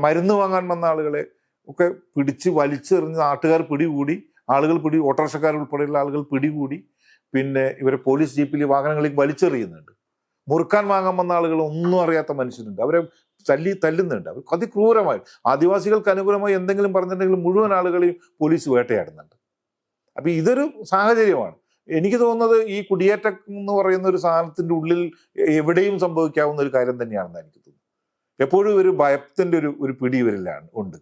മരുന്ന് വാങ്ങാൻ വന്ന ആളുകളെ ഒക്കെ പിടിച്ച് വലിച്ചെറിഞ്ഞ് നാട്ടുകാർ പിടികൂടി, ഓട്ടോറിക്ഷക്കാർ ഉൾപ്പെടെയുള്ള ആളുകൾ പിടികൂടി. പിന്നെ ഇവരെ പോലീസ് ജീപ്പിൽ വാഹനങ്ങളിലേക്ക് വലിച്ചെറിയുന്നുണ്ട്. മുറുക്കാൻ വാങ്ങാൻ വന്ന ആളുകൾ ഒന്നും അറിയാത്ത മനുഷ്യരുണ്ട്, അവരെ തല്ലുന്നുണ്ട്. അവർ അതിക്രൂരമായി ആദിവാസികൾക്ക് അനുകൂലമായി എന്തെങ്കിലും പറഞ്ഞിട്ടുണ്ടെങ്കിൽ മുഴുവൻ ആളുകളെയും പോലീസ് വേട്ടയാടുന്നുണ്ട്. അപ്പൊ ഇതൊരു സാഹചര്യമാണ്. എനിക്ക് തോന്നുന്നത് ഈ കുടിയേറ്റം എന്ന് പറയുന്ന ഒരു സാധനത്തിന്റെ ഉള്ളിൽ എവിടെയും സംഭവിക്കാവുന്ന ഒരു കാര്യം തന്നെയാണെന്ന് എനിക്ക് തോന്നുന്നു. എപ്പോഴും ഒരു ഭയത്തിന്റെ ഒരു പിടി ഇവരിലാണ് ഉണ്ട്.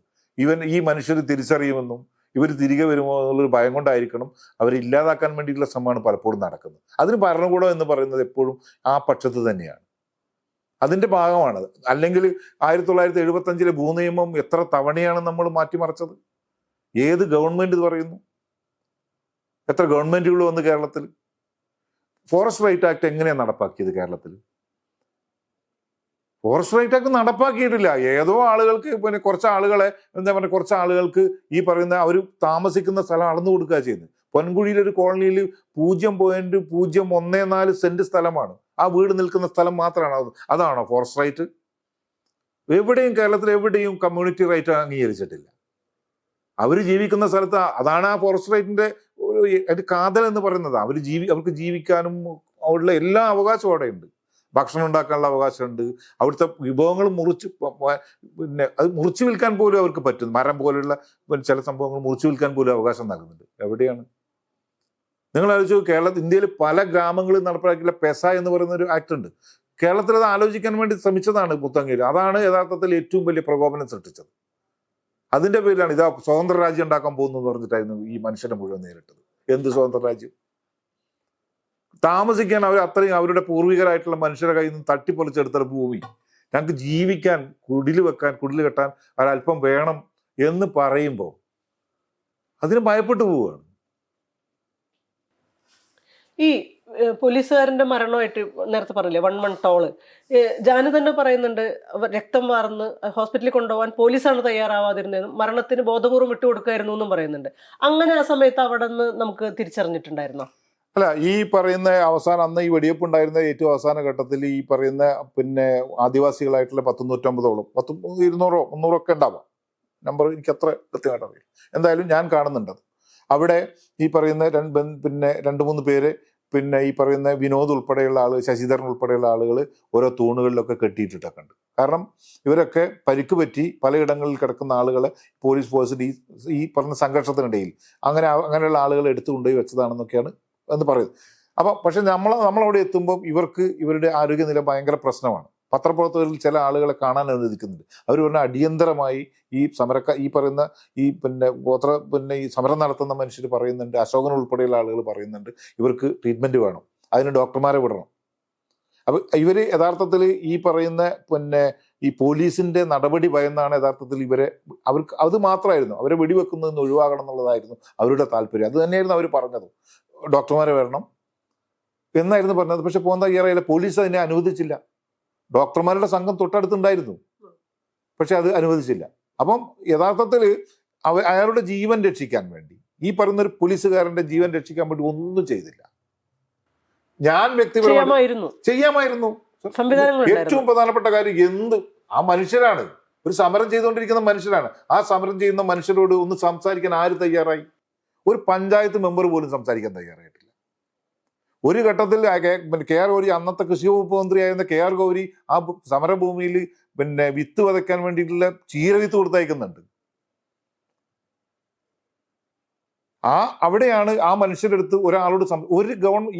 ഈ മനുഷ്യർ തിരിച്ചറിയുമെന്നും ഇവർ തിരികെ വരുമോ എന്നുള്ളൊരു ഭയം കൊണ്ടായിരിക്കണം അവരെ ഇല്ലാതാക്കാൻ വേണ്ടിയിട്ടുള്ള ശ്രമമാണ് പലപ്പോഴും നടക്കുന്നത്. അതിന് ഭരണകൂടം എന്ന് പറയുന്നത് എപ്പോഴും ആ പക്ഷത്ത് തന്നെയാണ്, അതിന്റെ ഭാഗമാണത്. അല്ലെങ്കിൽ 1975 ഭൂനിയമം എത്ര തവണയാണ് നമ്മൾ മാറ്റിമറിച്ചത്? ഏത് ഗവൺമെന്റ് ഇത് പറയുന്നു? എത്ര ഗവൺമെന്റുകൾ വന്ന് കേരളത്തിൽ? ഫോറസ്റ്റ് റൈറ്റ് ആക്ട് എങ്ങനെയാണ് നടപ്പാക്കിയത് കേരളത്തിൽ? ഫോറസ്റ്റ് റൈറ്റ് ആക്ട് നടപ്പാക്കിയിട്ടില്ല. ഏതോ ആളുകൾക്ക് പിന്നെ കുറച്ച് ആളുകൾക്ക് ഈ പറയുന്ന അവർ താമസിക്കുന്ന സ്ഥലം അളന്നു കൊടുക്കുക ചെയ്യുന്നത്. പൊൻകുഴിയിലൊരു കോളനിയിൽ 0.014 സെന്റ് സ്ഥലമാണ്. ആ വീട് നിൽക്കുന്ന സ്ഥലം മാത്രമാണ്. അതാണോ ഫോറസ്റ്റ് റൈറ്റ്? എവിടെയും കേരളത്തിൽ എവിടെയും കമ്മ്യൂണിറ്റി റൈറ്റ് അംഗീകരിച്ചിട്ടില്ല. അവർ ജീവിക്കുന്ന സ്ഥലത്ത് അതാണ് ആ ഫോറസ്റ്റ് റൈറ്റിന്റെ ഒരു കാതൽ എന്ന് പറയുന്നത്. അവർക്ക് ജീവിക്കാനും ഉള്ള എല്ലാ അവകാശവും അവിടെ ഉണ്ട്. ഭക്ഷണം ഉണ്ടാക്കാനുള്ള അവകാശമുണ്ട്. അവിടുത്തെ വിഭവങ്ങൾ പിന്നെ അത് മുറിച്ചു വിൽക്കാൻ പോലും അവർക്ക് പറ്റും. മരം പോലുള്ള ചില സംഭവങ്ങൾ മുറിച്ചു വിൽക്കാൻ പോലും അവകാശം നൽകുന്നുണ്ട്. എവിടെയാണ്? നിങ്ങൾ ആലോചിച്ചു, ഇന്ത്യയിൽ പല ഗ്രാമങ്ങളിൽ നടപ്പിലാക്കിയുള്ള പെസ എന്ന് പറയുന്ന ഒരു ആക്ട് ഉണ്ട്. കേരളത്തിൽ അത് ആലോചിക്കാൻ വേണ്ടി ശ്രമിച്ചതാണ് മുത്തങ്ങയിൽ. അതാണ് യഥാർത്ഥത്തിൽ ഏറ്റവും വലിയ പ്രകോപനം സൃഷ്ടിച്ചത്. അതിന്റെ പേരിലാണ് സ്വതന്ത്ര രാജ്യം ഉണ്ടാക്കാൻ പോകുന്നു എന്ന് പറഞ്ഞിട്ടായിരുന്നു ഈ മനുഷ്യനെ മുഴുവൻ നേരിട്ടത്. എന്ത് സ്വതന്ത്ര രാജ്യം? താമസിക്കാൻ അത്രയും അവരുടെ പൂർവികരായിട്ടുള്ള മനുഷ്യരുടെ കയ്യിൽ നിന്ന് തട്ടിപ്പൊളിച്ചെടുത്ത ഭൂമി ഞങ്ങൾക്ക് ജീവിക്കാൻ, കുടില് കെട്ടാൻ ഒരല്പം വേണം എന്ന് പറയുമ്പോൾ അതിന് ഭയപ്പെട്ടു പോവുകയാണ്. ഈ പോലീസുകാരന്റെ മരണമായിട്ട് നേരത്തെ പറഞ്ഞില്ലേ 1 month ഓള്, ജാനു തന്നെ പറയുന്നുണ്ട് രക്തം വാർന്ന് ഹോസ്പിറ്റലിൽ കൊണ്ടുപോകാൻ പോലീസാണ് തയ്യാറാവാതിരുന്നതെന്നും മരണത്തിന് ബോധപൂർവ്വം വിട്ടുകൊടുക്കായിരുന്നു എന്നും പറയുന്നുണ്ട്. അങ്ങനെ ആ സമയത്ത് അവിടെ നിന്ന് നമുക്ക് തിരിച്ചറിഞ്ഞിട്ടുണ്ടായിരുന്നോ? അല്ല, ഈ പറയുന്ന അന്ന് ഈ വെടിവെപ്പ് ഉണ്ടായിരുന്ന ഏറ്റവും അവസാന ഘട്ടത്തിൽ ഈ പറയുന്ന പിന്നെ ആദിവാസികളായിട്ടുള്ള 150-150ഓളം 200 300 ഒക്കെ ഉണ്ടാവാം. നമ്പർ എനിക്ക് അത്ര കൃത്യമായിട്ട് അറിയില്ല. എന്തായാലും ഞാൻ കാണുന്നുണ്ടത്. അവിടെ ഈ പറയുന്ന 2-3 പേര്, പിന്നെ ഈ പറയുന്ന വിനോദ് ഉൾപ്പെടെയുള്ള ആളുകൾ, ശശിധരൻ ഉൾപ്പെടെയുള്ള ആളുകൾ ഓരോ തൂണുകളിലൊക്കെ കെട്ടിയിട്ടിട്ടൊക്കെ ഉണ്ട്. കാരണം ഇവരൊക്കെ പരിക്ക് പറ്റി പലയിടങ്ങളിൽ കിടക്കുന്ന ആളുകളെ പോലീസ് ഫോഴ്സിന്റെ ഈ പറഞ്ഞ സംഘർഷത്തിനിടയിൽ അങ്ങനെയുള്ള ആളുകളെ എടുത്തുകൊണ്ടുപോയി വെച്ചതാണെന്നൊക്കെയാണ് എന്ന് പറയുന്നത്. അപ്പം പക്ഷെ നമ്മളവിടെ എത്തുമ്പോൾ ഇവരുടെ ആരോഗ്യനില ഭയങ്കര പ്രശ്നമാണ്. പത്രപ്രവർത്തകരിൽ ചില ആളുകളെ കാണാൻ അനുവദിക്കുന്നുണ്ട്. അവർ പറഞ്ഞ അടിയന്തരമായി ഈ പറയുന്ന ഈ ഈ സമരം നടത്തുന്ന മനുഷ്യർ പറയുന്നുണ്ട്, അശോകൻ ഉൾപ്പെടെയുള്ള ആളുകൾ പറയുന്നുണ്ട്, ഇവർക്ക് ട്രീറ്റ്മെന്റ് വേണം, അതിന് ഡോക്ടർമാരെ വിടണം. അപ്പൊ ഇവര് യഥാർത്ഥത്തിൽ ഈ പറയുന്ന ഈ പോലീസിന്റെ നടപടി ഭയന്നാണ് യഥാർത്ഥത്തിൽ അവർക്ക് അത് മാത്രമായിരുന്നു, അവരെ വെടിവെക്കുന്നതെന്ന് ഒഴിവാകണം എന്നുള്ളതായിരുന്നു അവരുടെ താല്പര്യം. അത് തന്നെയായിരുന്നു അവർ പറഞ്ഞത്, ഡോക്ടർമാരെ വരണം എന്നായിരുന്നു പറഞ്ഞത്. പക്ഷെ പോകാൻ തയ്യാറായില്ല. പോലീസ് അതിനെ അനുവദിച്ചില്ല. ഡോക്ടർമാരുടെ സംഘം തൊട്ടടുത്തുണ്ടായിരുന്നു, പക്ഷെ അത് അനുവദിച്ചില്ല. അപ്പം യഥാർത്ഥത്തിൽ അയാളുടെ ജീവൻ രക്ഷിക്കാൻ വേണ്ടി, ഈ പറയുന്നൊരു പോലീസുകാരന്റെ ജീവൻ രക്ഷിക്കാൻ വേണ്ടി ഒന്നും ചെയ്തില്ല. ഞാൻ വ്യക്തിപരമായി ചെയ്യാമായിരുന്നു. ഏറ്റവും പ്രധാനപ്പെട്ട കാര്യം ആ മനുഷ്യരാണ്, ഒരു സമരം ചെയ്തുകൊണ്ടിരിക്കുന്ന മനുഷ്യരാണ്. ആ സമരം ചെയ്യുന്ന മനുഷ്യരോട് ഒന്ന് സംസാരിക്കാൻ ആര് തയ്യാറായി? ഒരു പഞ്ചായത്ത് മെമ്പർ പോലും സംസാരിക്കാൻ തയ്യാറായിട്ടില്ല. ഒരു ഘട്ടത്തിൽ KR ഗൗരി, അന്നത്തെ കൃഷി വകുപ്പ് മന്ത്രിയായിരുന്ന KR ഗൗരി ആ സമരഭൂമിയിൽ വിത്ത് വിതയ്ക്കാൻ വേണ്ടിയിട്ടുള്ള ചീരവിത്ത് കൊടുത്തയക്കുന്നുണ്ട്. അവിടെയാണ് ആ മനുഷ്യരുടെ അടുത്ത് ഒരാളോട്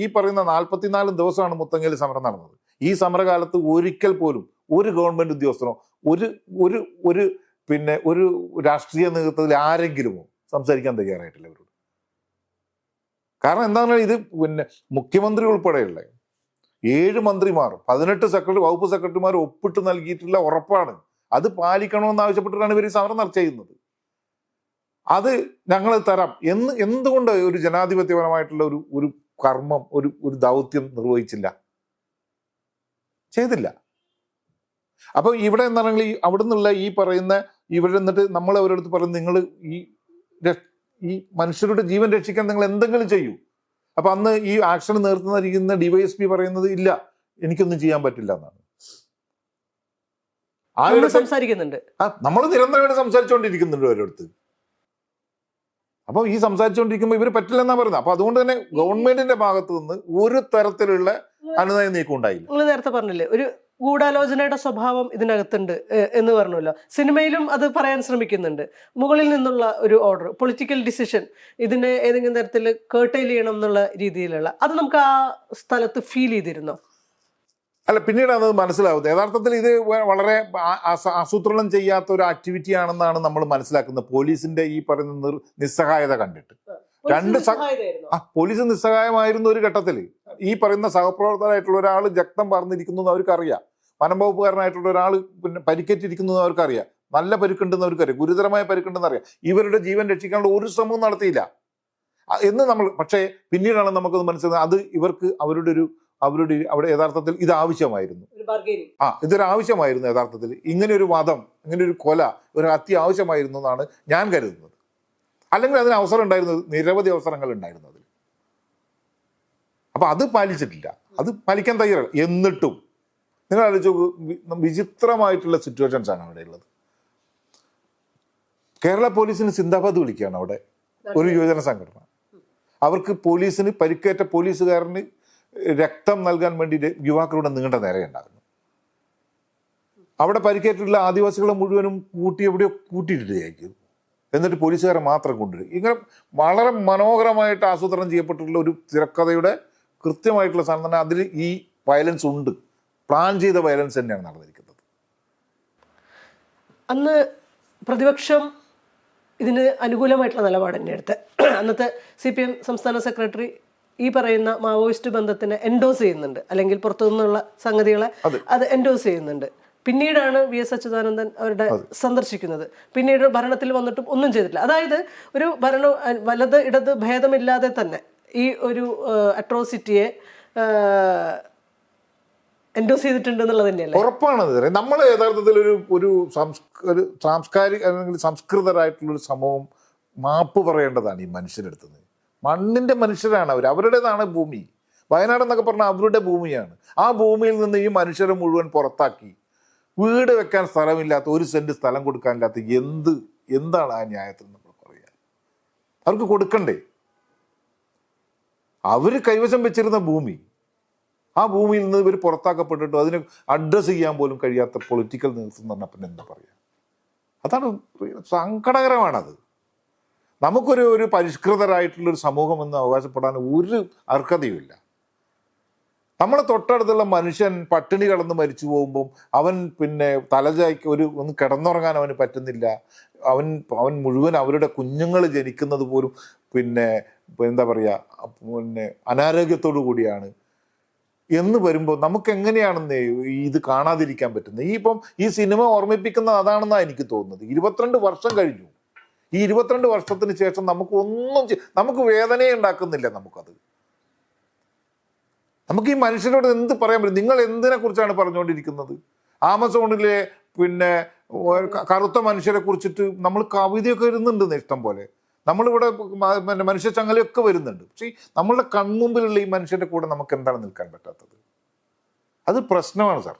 ഈ പറയുന്ന 44 ദിവസമാണ് മുത്തങ്ങയിൽ സമരം നടന്നത്. ഈ സമരകാലത്ത് ഒരിക്കൽ പോലും ഒരു ഗവൺമെന്റ് ഉദ്യോഗസ്ഥനോ ഒരു രാഷ്ട്രീയ നേതൃത്വത്തിൽ ആരെങ്കിലുമോ സംസാരിക്കാൻ തയ്യാറായിട്ടില്ല അവരോട്. കാരണം എന്താണെന്ന് പറഞ്ഞാൽ ഇത് പിന്നെ മുഖ്യമന്ത്രി ഉൾപ്പെടെയുള്ള 7 മന്ത്രിമാർ 18 വകുപ്പ് സെക്രട്ടറിമാർ ഒപ്പിട്ട് നൽകിയിട്ടുള്ള ഉറപ്പാണ്. അത് പാലിക്കണമെന്ന് ആവശ്യപ്പെട്ടിട്ടാണ് ഇവർ ഈ സമരം ചെയ്യുന്നത്. അത് ഞങ്ങൾ തരാം എന്തുകൊണ്ട് ഒരു ജനാധിപത്യപരമായിട്ടുള്ള ഒരു കർമ്മം ഒരു ദൗത്യം നിർവഹിച്ചില്ല, ചെയ്തില്ല. അപ്പൊ ഇവിടെ എന്താണെങ്കിൽ അവിടെ നിന്നുള്ള ഈ പറയുന്ന ഇവിടെ നിന്നിട്ട് നമ്മൾ അവരടുത്ത് പറയുന്നത് നിങ്ങൾ ഈ മനുഷ്യരുടെ ജീവൻ രക്ഷിക്കാൻ നിങ്ങൾ എന്തെങ്കിലും ചെയ്യൂ. അപ്പൊ അന്ന് ഈ ആക്ഷൻ നേതൃത്വം ഡിവൈഎസ്പി പറയുന്നത് ഇല്ല, എനിക്കൊന്നും ചെയ്യാൻ പറ്റില്ല എന്നാണ്. സംസാരിക്കുന്നുണ്ട്, നമ്മൾ നിരന്തരമായിട്ട് സംസാരിച്ചുകൊണ്ടിരിക്കുന്നുണ്ട് അവരടുത്ത്. അപ്പൊ ഈ സംസാരിച്ചുകൊണ്ടിരിക്കുമ്പോൾ ഇവർ പറ്റില്ലെന്നാ പറയുന്നത്. അപ്പൊ അതുകൊണ്ട് തന്നെ ഗവൺമെന്റിന്റെ ഭാഗത്ത് നിന്ന് ഒരു തരത്തിലുള്ള അനുനയ നീക്കം ഉണ്ടായില്ല. നിങ്ങൾ നേരത്തെ പറഞ്ഞില്ലേ ഒരു ഗൂഢാലോചനയുടെ സ്വഭാവം ഇതിനകത്തുണ്ട് എന്ന് പറഞ്ഞല്ലോ. സിനിമയിലും അത് പറയാൻ ശ്രമിക്കുന്നുണ്ട്. മുകളിൽ നിന്നുള്ള ഒരു ഓർഡർ, പൊളിറ്റിക്കൽ ഡിസിഷൻ, ഇതിനെ ഏതെങ്കിലും തരത്തിൽ കേർട്ടൈൽ ചെയ്യണം എന്നുള്ള രീതിയിലുള്ള അത് നമുക്ക് ആ സ്ഥലത്ത് ഫീൽ ചെയ്തിരുന്നോ? അല്ല, പിന്നീട് അത് മനസ്സിലാവുന്നത് യഥാർത്ഥത്തിൽ ഇത് വളരെ ആസൂത്രണം ചെയ്യാത്ത ഒരു ആക്ടിവിറ്റി ആണെന്നാണ് നമ്മൾ മനസ്സിലാക്കുന്നത്. പോലീസിന്റെ ഈ പറയുന്ന നിസ്സഹായത കണ്ടിട്ട് പോലീസ് നിസ്സഹായമായിരുന്ന ഒരു ഘട്ടത്തിൽ ഈ പറയുന്ന സഹപ്രവർത്തകരായിട്ടുള്ള ഒരാൾ രക്തം പറന്നിരിക്കുന്നു എന്ന് അവർക്കറിയാം, വനം വകുപ്പുകാരനായിട്ടുള്ള ഒരാൾ പിന്നെ പരിക്കേറ്റിരിക്കുന്നു എന്ന് അവർക്കറിയാം, നല്ല പരിക്കുണ്ടെന്ന് അവർക്കറിയാം, ഗുരുതരമായ പരിക്കുണ്ടെന്ന് അറിയാം. ഇവരുടെ ജീവൻ രക്ഷിക്കാനുള്ള ഒരു ശ്രമവും നടത്തിയില്ല എന്ന് നമ്മൾ. പക്ഷേ പിന്നീടാണ് നമുക്കത് മനസ്സിലാക്കുന്നത് അത് ഇവർക്ക് അവരുടെ അവിടെ യഥാർത്ഥത്തിൽ ഇത് ആവശ്യമായിരുന്നു. ഇതൊരു ആവശ്യമായിരുന്നു യഥാർത്ഥത്തിൽ. ഇങ്ങനെ ഒരു വാദം, ഇങ്ങനെ ഒരു കൊല, ഒരു അത്യാവശ്യമായിരുന്നു എന്നാണ് ഞാൻ കരുതുന്നത്. അല്ലെങ്കിൽ അതിന് അവസരം ഉണ്ടായിരുന്നത് നിരവധി അവസരങ്ങൾ ഉണ്ടായിരുന്നത്. അപ്പൊ അത് പാലിച്ചിട്ടില്ല, അത് പാലിക്കാൻ തയ്യാറല്ല. എന്നിട്ടും നിങ്ങൾ ആലോചിച്ചു, വിചിത്രമായിട്ടുള്ള സിറ്റുവേഷൻസ് ആണ് അവിടെ ഉള്ളത്. കേരള പോലീസിന് സിന്ദാബാദ് വിളിക്കുകയാണ് അവിടെ ഒരു യുവജന സംഘടന. അവർക്ക് പോലീസിന് പരിക്കേറ്റ പോലീസുകാരന് രക്തം നൽകാൻ വേണ്ടി യുവാക്കളുടെ നീണ്ട നിരയുണ്ടാകുന്നു. അവിടെ പരിക്കേറ്റിട്ടുള്ള ആദിവാസികളെ മുഴുവനും എവിടെയോ കൂട്ടിയിട്ടിട്ടായിരിക്കും. എന്നിട്ട് പോലീസുകാരെ മാത്രം കൊണ്ടുവരും. ഇങ്ങനെ വളരെ മനോഹരമായിട്ട് ആസൂത്രണം ചെയ്യപ്പെട്ടിട്ടുള്ള ഒരു തിരക്കഥയുടെ കൃത്യമായിട്ടുള്ള സാധനം തന്നെ. അതിൽ ഈ വയലൻസ് ഉണ്ട്, പ്ലാൻ ചെയ്ത വയലൻസ് തന്നെയാണ് നടന്നിരിക്കുന്നത്. അന്ന് പ്രതിപക്ഷം ഇതിന് അനുകൂലമായിട്ടുള്ള നിലപാട് തന്നെ എടുത്ത് അന്നത്തെ CPM സംസ്ഥാന സെക്രട്ടറി ഈ പറയുന്ന മാവോയിസ്റ്റ് ബന്ധത്തിനെ എൻഡോസ് ചെയ്യുന്നുണ്ട്, അല്ലെങ്കിൽ പുറത്തു നിന്നുള്ള സംഗതികളെ അത് എൻഡോസ് ചെയ്യുന്നുണ്ട്. പിന്നീടാണ് VS അച്യുതാനന്ദൻ അവരുടെ സന്ദർശിക്കുന്നത്. പിന്നീട് ഭരണത്തിൽ വന്നിട്ടും ഒന്നും ചെയ്തിട്ടില്ല. അതായത് ഒരു വലത് ഇടത് ഭേദമില്ലാതെ തന്നെ ഈ ഒരു അട്രോസിറ്റിയെ എൻഡോസ് ചെയ്തിട്ടുണ്ട് എന്നുള്ളത് തന്നെയല്ലേ ഉറപ്പാണ്. നമ്മൾ യഥാർത്ഥത്തിൽ ഒരു സാംസ്കാരിക അല്ലെങ്കിൽ സംസ്കൃതരായിട്ടുള്ളൊരു സമൂഹം മാപ്പ് പറയേണ്ടതാണ് ഈ മനുഷ്യരെടുത്തത്. മണ്ണിന്റെ മനുഷ്യരാണ് അവരുടേതാണ് ഭൂമി. വയനാട് എന്നൊക്കെ പറഞ്ഞാൽ അവരുടെ ഭൂമിയാണ്. ആ ഭൂമിയിൽ നിന്ന് ഈ മനുഷ്യരെ മുഴുവൻ പുറത്താക്കി വീട് വെക്കാൻ സ്ഥലമില്ലാത്ത, 1 സെന്റ് സ്ഥലം കൊടുക്കാനില്ലാത്ത എന്താണ് ആ ന്യായത്തിൽ നമ്മൾ പറയുക? അവർക്ക് കൊടുക്കണ്ടേ? അവര് കൈവശം വെച്ചിരുന്ന ഭൂമി, ആ ഭൂമിയിൽ നിന്ന് ഇവർ പുറത്താക്കപ്പെട്ടിട്ട് അതിനെ അഡ്രസ് ചെയ്യാൻ പോലും കഴിയാത്ത പൊളിറ്റിക്കൽ നേതൃത്വം എന്ന് പറഞ്ഞാൽ പിന്നെ എന്താ പറയുക? അതാണ് സങ്കടകരമാണത്. നമുക്കൊരു പരിഷ്കൃതരായിട്ടുള്ളൊരു സമൂഹം എന്ന് അവകാശപ്പെടാൻ ഒരു അർഹതയുമില്ല. നമ്മളെ തൊട്ടടുത്തുള്ള മനുഷ്യൻ പട്ടിണി കിടന്ന് മരിച്ചു പോകുമ്പം അവൻ പിന്നെ തലചായ്ക്ക് ഒന്ന് കിടന്നുറങ്ങാൻ അവന് പറ്റുന്നില്ല. അവൻ മുഴുവൻ അവരുടെ കുഞ്ഞുങ്ങൾ ജനിക്കുന്നത് പോലും പിന്നെ എന്താ പറയുക പിന്നെ അനാരോഗ്യത്തോടു കൂടിയാണ് എന്ന് വരുമ്പോൾ നമുക്ക് എങ്ങനെയാണെന്ന് ഇത് കാണാതിരിക്കാൻ പറ്റുന്നത്? ഈ സിനിമ ഓർമ്മിപ്പിക്കുന്നത് അതാണെന്നാണ് എനിക്ക് തോന്നുന്നത്. 22 വർഷം കഴിഞ്ഞു. ഈ 22 വർഷത്തിന് ശേഷം നമുക്ക് വേദനയെ ഉണ്ടാക്കുന്നില്ല. നമുക്ക് ഈ മനുഷ്യരോട് എന്ത് പറയാൻ പറ്റും? നിങ്ങൾ എന്തിനെ കുറിച്ചാണ് പറഞ്ഞുകൊണ്ടിരിക്കുന്നത്? ആമസോണിലെ പിന്നെ കറുത്ത മനുഷ്യരെ കുറിച്ചിട്ട് നമ്മൾ കവിതയൊക്കെ വരുന്നുണ്ട് ഇഷ്ടം പോലെ. നമ്മളിവിടെ പിന്നെ മനുഷ്യ ചങ്ങലയൊക്കെ വരുന്നുണ്ട്. പക്ഷേ നമ്മളുടെ കൺമുമ്പിലുള്ള ഈ മനുഷ്യന്റെ കൂടെ നമുക്ക് എന്താണ് നിൽക്കാൻ പറ്റാത്തത്? അത് പ്രശ്നമാണ് സാർ.